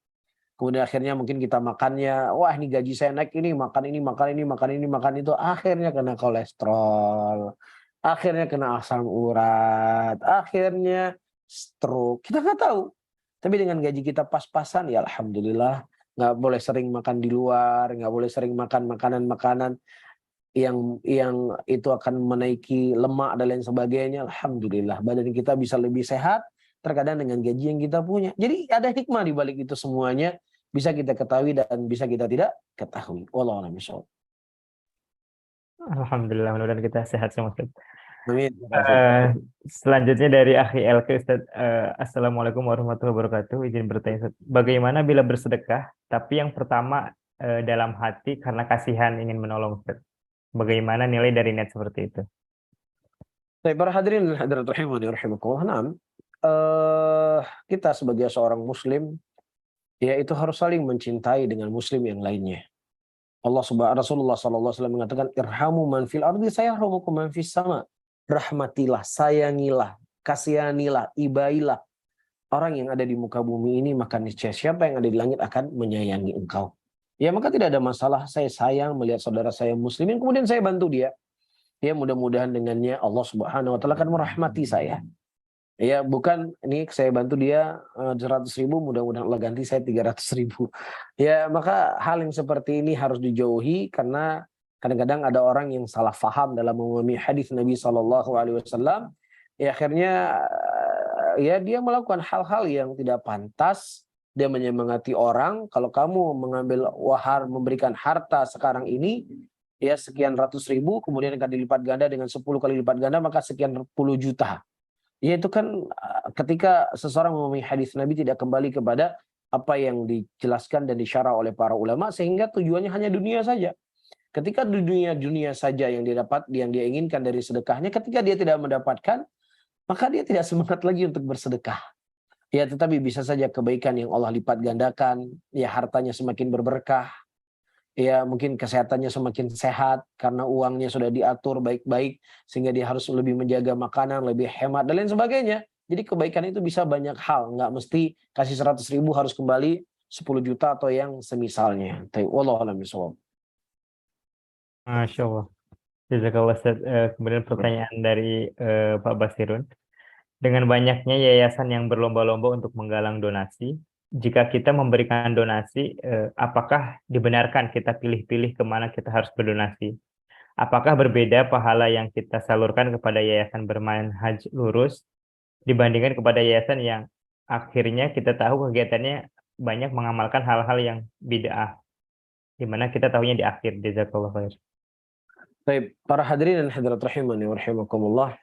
Speaker 5: Kemudian akhirnya mungkin kita makannya, wah ini gaji saya naik ini, makan ini, makan ini, makan ini, makan itu. Akhirnya kena kolesterol, akhirnya kena asam urat, akhirnya stroke. Kita nggak tahu. Tapi dengan gaji kita pas-pasan, ya alhamdulillah. Nggak boleh sering makan di luar, nggak boleh sering makan makanan-makanan yang itu akan menaiki lemak dan lain sebagainya. Alhamdulillah, badan kita bisa lebih sehat terkadang dengan gaji yang kita punya. Jadi ada hikmah di balik itu semuanya, bisa kita ketahui dan bisa kita tidak ketahui. Wallahu a'lam bishawab.
Speaker 2: Alhamdulillah, mudah-mudahan kita sehat semua, Ustaz.
Speaker 5: Amin.
Speaker 2: Selanjutnya dari Akhi LK, Ustaz. Assalamualaikum warahmatullahi wabarakatuh. Izin bertanya, Ustaz. Bagaimana bila bersedekah, tapi yang pertama dalam hati karena kasihan ingin menolong, Ustaz? Bagaimana nilai dari niat seperti itu?
Speaker 5: Baik, para hadirin dan hadirat rahimani rahimakumullah. Naam. Kita sebagai seorang muslim, ya itu harus saling mencintai dengan muslim yang lainnya. Rasulullah SAW mengatakan, irhamu man fil ardi sayarhamukum man fis sama. Rahmatilah, sayangilah, kasihanilah, ibailah orang yang ada di muka bumi ini, maka niscaya siapa yang ada di langit akan menyayangi engkau. Ya, maka tidak ada masalah saya sayang melihat saudara saya muslimin, kemudian saya bantu dia. Ya, mudah-mudahan dengannya Allah Subhanahu wa taala akan merahmati saya. Ya, bukan ini saya bantu dia 100.000, mudah-mudahan Allah ganti saya 300.000. Ya, maka hal yang seperti ini harus dijauhi, karena kadang-kadang ada orang yang salah faham dalam memahami hadis Nabi SAW. Ya, akhirnya ya dia melakukan hal-hal yang tidak pantas. Dia menyemangati orang, kalau kamu memberikan harta sekarang ini, ya sekian ratus ribu, kemudian akan dilipat ganda dengan 10 kali lipat ganda, maka sekian puluh juta. Ya, itu kan ketika seseorang memahami hadis Nabi tidak kembali kepada apa yang dijelaskan dan disyarah oleh para ulama, sehingga tujuannya hanya dunia saja. Ketika dunia saja yang dia dapat, yang dia inginkan dari sedekahnya, ketika dia tidak mendapatkan, maka dia tidak semangat lagi untuk bersedekah. Ya, tetapi bisa saja kebaikan yang Allah lipat gandakan, ya hartanya semakin berberkah, ya mungkin kesehatannya semakin sehat karena uangnya sudah diatur baik-baik, sehingga dia harus lebih menjaga makanan, lebih hemat dan lain sebagainya. Jadi kebaikan itu bisa banyak hal, nggak mesti kasih 100.000 harus kembali 10 juta atau yang semisalnya. Wallahu a'lam bishawab.
Speaker 2: Masya Allah. Jazakallah, Ustaz. Kemudian pertanyaan dari Pak Basirun. Dengan banyaknya yayasan yang berlomba-lomba untuk menggalang donasi, jika kita memberikan donasi, apakah dibenarkan kita pilih-pilih kemana kita harus berdonasi? Apakah berbeda pahala yang kita salurkan kepada yayasan bermanhaj lurus dibandingkan kepada yayasan yang akhirnya kita tahu kegiatannya banyak mengamalkan hal-hal yang bid'ah, di mana kita tahunya di akhir. Jazakallah khair.
Speaker 5: Baik, para hadirin dan hadirat rahimani wa rahimakumullah.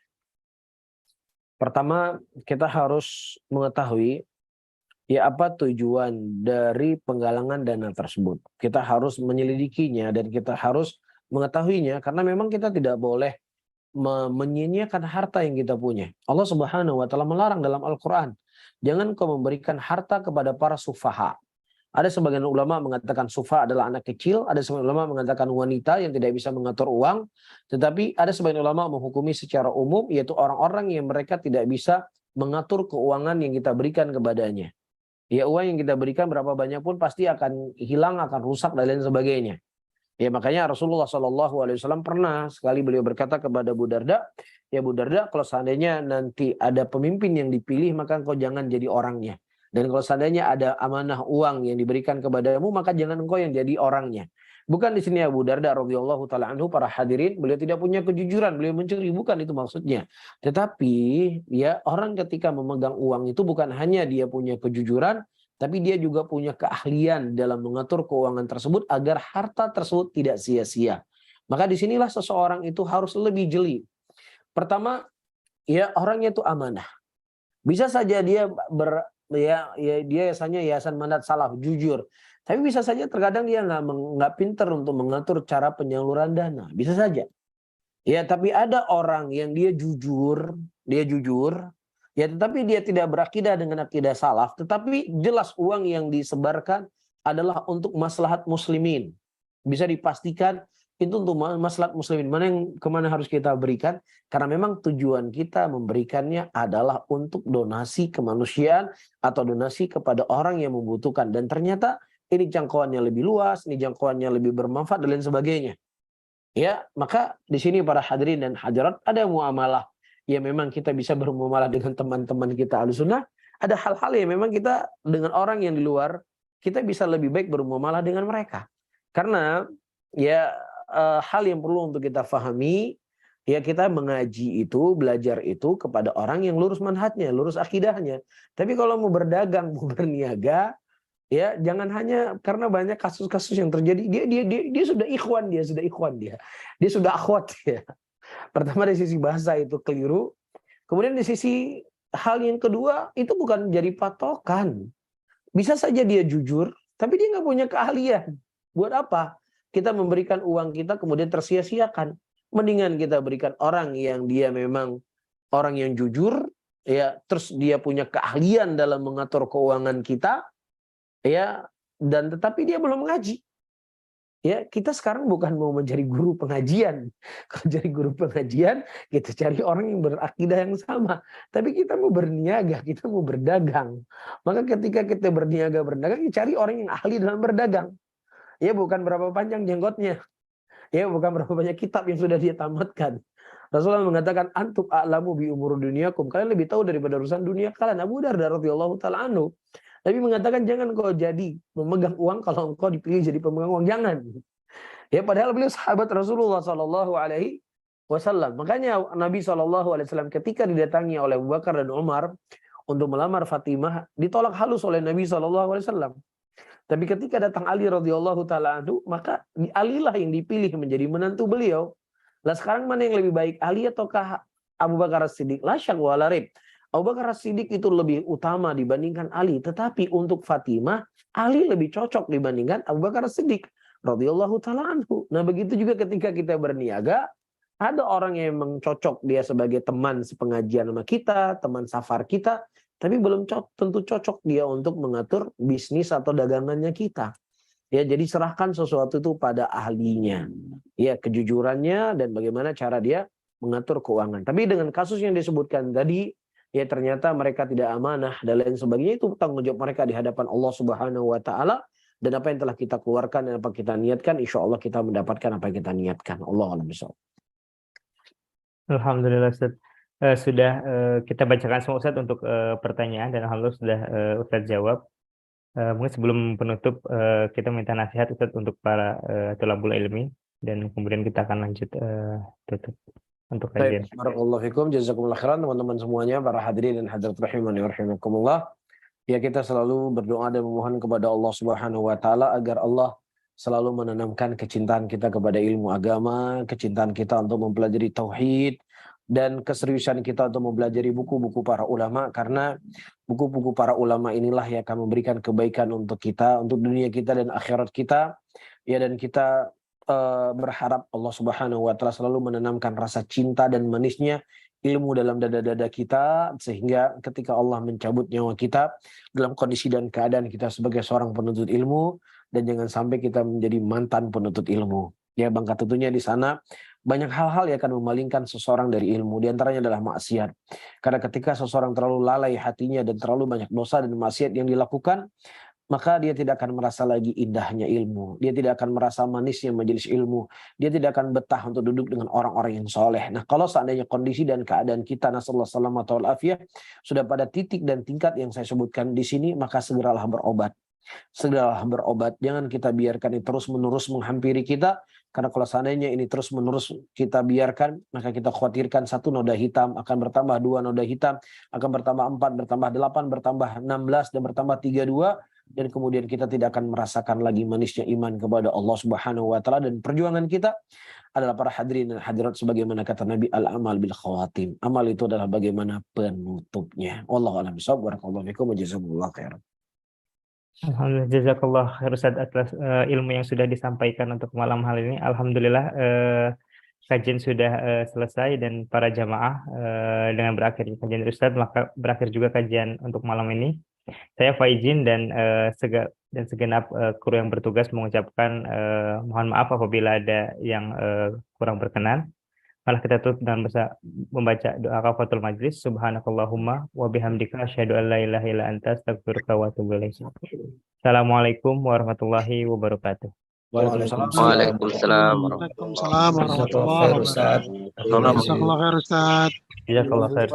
Speaker 5: Pertama, kita harus mengetahui ya apa tujuan dari penggalangan dana tersebut. Kita harus menyelidikinya dan kita harus mengetahuinya karena memang kita tidak boleh menyia-nyiakan harta yang kita punya. Allah Subhanahu wa taala melarang dalam Al-Qur'an, jangan kau memberikan harta kepada para sufaha. Ada sebagian ulama mengatakan sufa adalah anak kecil, ada sebagian ulama mengatakan wanita yang tidak bisa mengatur uang, tetapi ada sebagian ulama menghukumi secara umum yaitu orang-orang yang mereka tidak bisa mengatur keuangan yang kita berikan kepadanya. Ya, uang yang kita berikan berapa banyak pun pasti akan hilang, akan rusak dan lain sebagainya. Ya, makanya Rasulullah SAW pernah sekali beliau berkata kepada Abu Darda, ya Abu Darda, kalau seandainya nanti ada pemimpin yang dipilih, maka engkau jangan jadi orangnya. Dan kalau seandainya ada amanah uang yang diberikan kepadamu, maka jangan engkau yang jadi orangnya. Bukan di sini Abu Darda radhiyallahu taala anhu, para hadirin, beliau tidak punya kejujuran, beliau mencuri, bukan itu maksudnya. Tetapi ya, orang ketika memegang uang itu bukan hanya dia punya kejujuran, tapi dia juga punya keahlian dalam mengatur keuangan tersebut agar harta tersebut tidak sia-sia. Maka disinilah seseorang itu harus lebih jeli. Pertama, ya orangnya itu amanah. Bisa saja dia dia yayasan Manhaj Salaf, jujur. Tapi bisa saja terkadang dia nggak pinter untuk mengatur cara penyaluran dana. Bisa saja. Ya, tapi ada orang yang dia jujur, ya tetapi dia tidak berakidah dengan akidah salaf, tetapi jelas uang yang disebarkan adalah untuk maslahat muslimin. Bisa dipastikan itu untuk maslahat muslimin. Kemana harus kita berikan? Karena memang tujuan kita memberikannya adalah untuk donasi kemanusiaan atau donasi kepada orang yang membutuhkan. Dan ternyata ini jangkauannya lebih luas, ini jangkauannya lebih bermanfaat dan lain sebagainya. Ya, maka di sini para hadirin dan hadirat ada muamalah yang memang kita bisa bermuamalah dengan teman-teman kita Ahlussunnah. Ada hal-hal yang memang kita dengan orang yang di luar kita bisa lebih baik bermuamalah dengan mereka. Karena ya hal yang perlu untuk kita fahami, ya kita mengaji itu, belajar itu kepada orang yang lurus manhajnya, lurus akidahnya. Tapi kalau mau berdagang, mau berniaga, ya jangan hanya karena banyak kasus-kasus yang terjadi dia sudah ikhwan, dia sudah akhwat ya. Pertama dari sisi bahasa itu keliru, kemudian di sisi hal yang kedua itu bukan jadi patokan. Bisa saja dia jujur, tapi dia nggak punya keahlian. Buat apa kita memberikan uang kita kemudian tersia-siakan? Mendingan kita berikan orang yang dia memang orang yang jujur, ya terus dia punya keahlian dalam mengatur keuangan kita. Ya, dan tetapi dia belum mengaji. Ya, kita sekarang bukan mau mencari guru pengajian. Kalau cari guru pengajian, kita cari orang yang berakidah yang sama. Tapi kita mau berniaga, kita mau berdagang. Maka ketika kita berniaga, berdagang, ya cari orang yang ahli dalam berdagang. Ya, bukan berapa panjang jenggotnya. Ya, bukan berapa banyak kitab yang sudah dia tamatkan. Rasulullah mengatakan, antum a'lamu bi umur dunyakum. Kalian lebih tahu daripada urusan dunia kalian. Abu Darda radhiyallahu taala anhu. Nabi mengatakan jangan kau jadi memegang uang kalau engkau dipilih jadi pemegang uang, jangan. Ya padahal beliau sahabat Rasulullah Shallallahu Alaihi Wasallam. Makanya Nabi Shallallahu Alaihi Wasallam ketika didatangi oleh Abu Bakar dan Umar untuk melamar Fatimah ditolak halus oleh Nabi Shallallahu Alaihi Wasallam. Tapi ketika datang Ali radhiyallahu taala anhu, maka Ali lah yang dipilih menjadi menantu beliau. Lah sekarang mana yang lebih baik, Ali ataukah Abu Bakar As-Siddiq? La syak wa la raib. Abu Bakar As-Siddiq itu lebih utama dibandingkan Ali. Tetapi untuk Fatimah, Ali lebih cocok dibandingkan Abu Bakar As-Siddiq radhiyallahu taala anhu. Nah begitu juga ketika kita berniaga, ada orang yang memang cocok dia sebagai teman sepengajian sama kita, teman safar kita, tapi belum tentu cocok dia untuk mengatur bisnis atau dagangannya kita. Ya, jadi serahkan sesuatu itu pada ahlinya. Ya, kejujurannya dan bagaimana cara dia mengatur keuangan. Tapi dengan kasus yang disebutkan tadi, ya ternyata mereka tidak amanah dan lain sebagainya, itu tanggung jawab mereka di hadapan Allah Subhanahu wa taala, dan apa yang telah kita keluarkan dan apa kita niatkan, insya Allah kita mendapatkan apa yang kita niatkan. Allah a'lam bishawab.
Speaker 2: Alhamdulillah Ustaz. Sudah kita bacakan semua Ustaz untuk pertanyaan dan alhamdulillah sudah Ustaz jawab. Mungkin sebelum penutup kita minta nasihat Ustadz untuk para thalabul ilmi dan kemudian kita akan lanjut tutup untuk kajian.
Speaker 5: Baik, barakallahu fikum, jazakumullah khairan teman-teman semuanya, para hadirin dan hadirat rahimani wa rahimakumullah. Ya, kita selalu berdoa dan memohon kepada Allah Subhanahu wa taala agar Allah selalu menanamkan kecintaan kita kepada ilmu agama, kecintaan kita untuk mempelajari tauhid, dan keseriusan kita untuk mempelajari buku-buku para ulama, karena buku-buku para ulama inilah yang akan memberikan kebaikan untuk kita, untuk dunia kita dan akhirat kita. Ya, dan kita berharap Allah Subhanahu wa taala selalu menanamkan rasa cinta dan manisnya ilmu dalam dada-dada kita, sehingga ketika Allah mencabut nyawa kita dalam kondisi dan keadaan kita sebagai seorang penuntut ilmu, dan jangan sampai kita menjadi mantan penuntut ilmu. Ya, bangka tentunya di sana banyak hal-hal yang akan memalingkan seseorang dari ilmu. Di antaranya adalah maksiat. Karena ketika seseorang terlalu lalai hatinya dan terlalu banyak dosa dan maksiat yang dilakukan, maka dia tidak akan merasa lagi indahnya ilmu. Dia tidak akan merasa manisnya majelis ilmu. Dia tidak akan betah untuk duduk dengan orang-orang yang soleh. Nah, kalau seandainya kondisi dan keadaan kita, nasallahu salamata wal afiyah, sudah pada titik dan tingkat yang saya sebutkan di sini, maka segeralah berobat. Segeralah berobat. Jangan kita biarkan ini terus-menerus menghampiri kita. Karena kalau seandainya ini terus-menerus kita biarkan, maka kita khawatirkan satu noda hitam akan bertambah 2 noda hitam, akan bertambah 4, bertambah 8, bertambah 16, dan bertambah 32. Dan kemudian kita tidak akan merasakan lagi manisnya iman kepada Allah Subhanahu wa taala. Dan perjuangan kita adalah para hadirin dan hadirat sebagaimana kata Nabi, al-amal bil khawatim. Amal itu adalah bagaimana penutupnya. Wallahu a'lam bishawab. Barakallahu fikum wa jazakumullahu khairan.
Speaker 2: Alhamdulillah, jazakallah khair Ustadz atas ilmu yang sudah disampaikan untuk malam hari ini. Alhamdulillah kajian sudah selesai, dan para jamaah dengan berakhir kajian Ustadz, maka berakhir juga kajian untuk malam ini. Saya Faizin dan segenap kru yang bertugas mengucapkan mohon maaf apabila ada yang kurang berkenan. Malah kita tutup dengan membaca doa kafaratul majlis. Subhanakallahumma wa bihamdika asyhadu an la ilaha illa anta astaghfiruka wa atubu ilaik. Assalamualaikum warahmatullahi wabarakatuh.
Speaker 5: Waalaikumsalam.
Speaker 4: Waalaikumsalam.
Speaker 6: Waalaikumsalam warahmatullahi wabarakatuh.
Speaker 1: Ustaz.
Speaker 6: Jazakallah khair Ustaz.
Speaker 2: Jazakallah khair.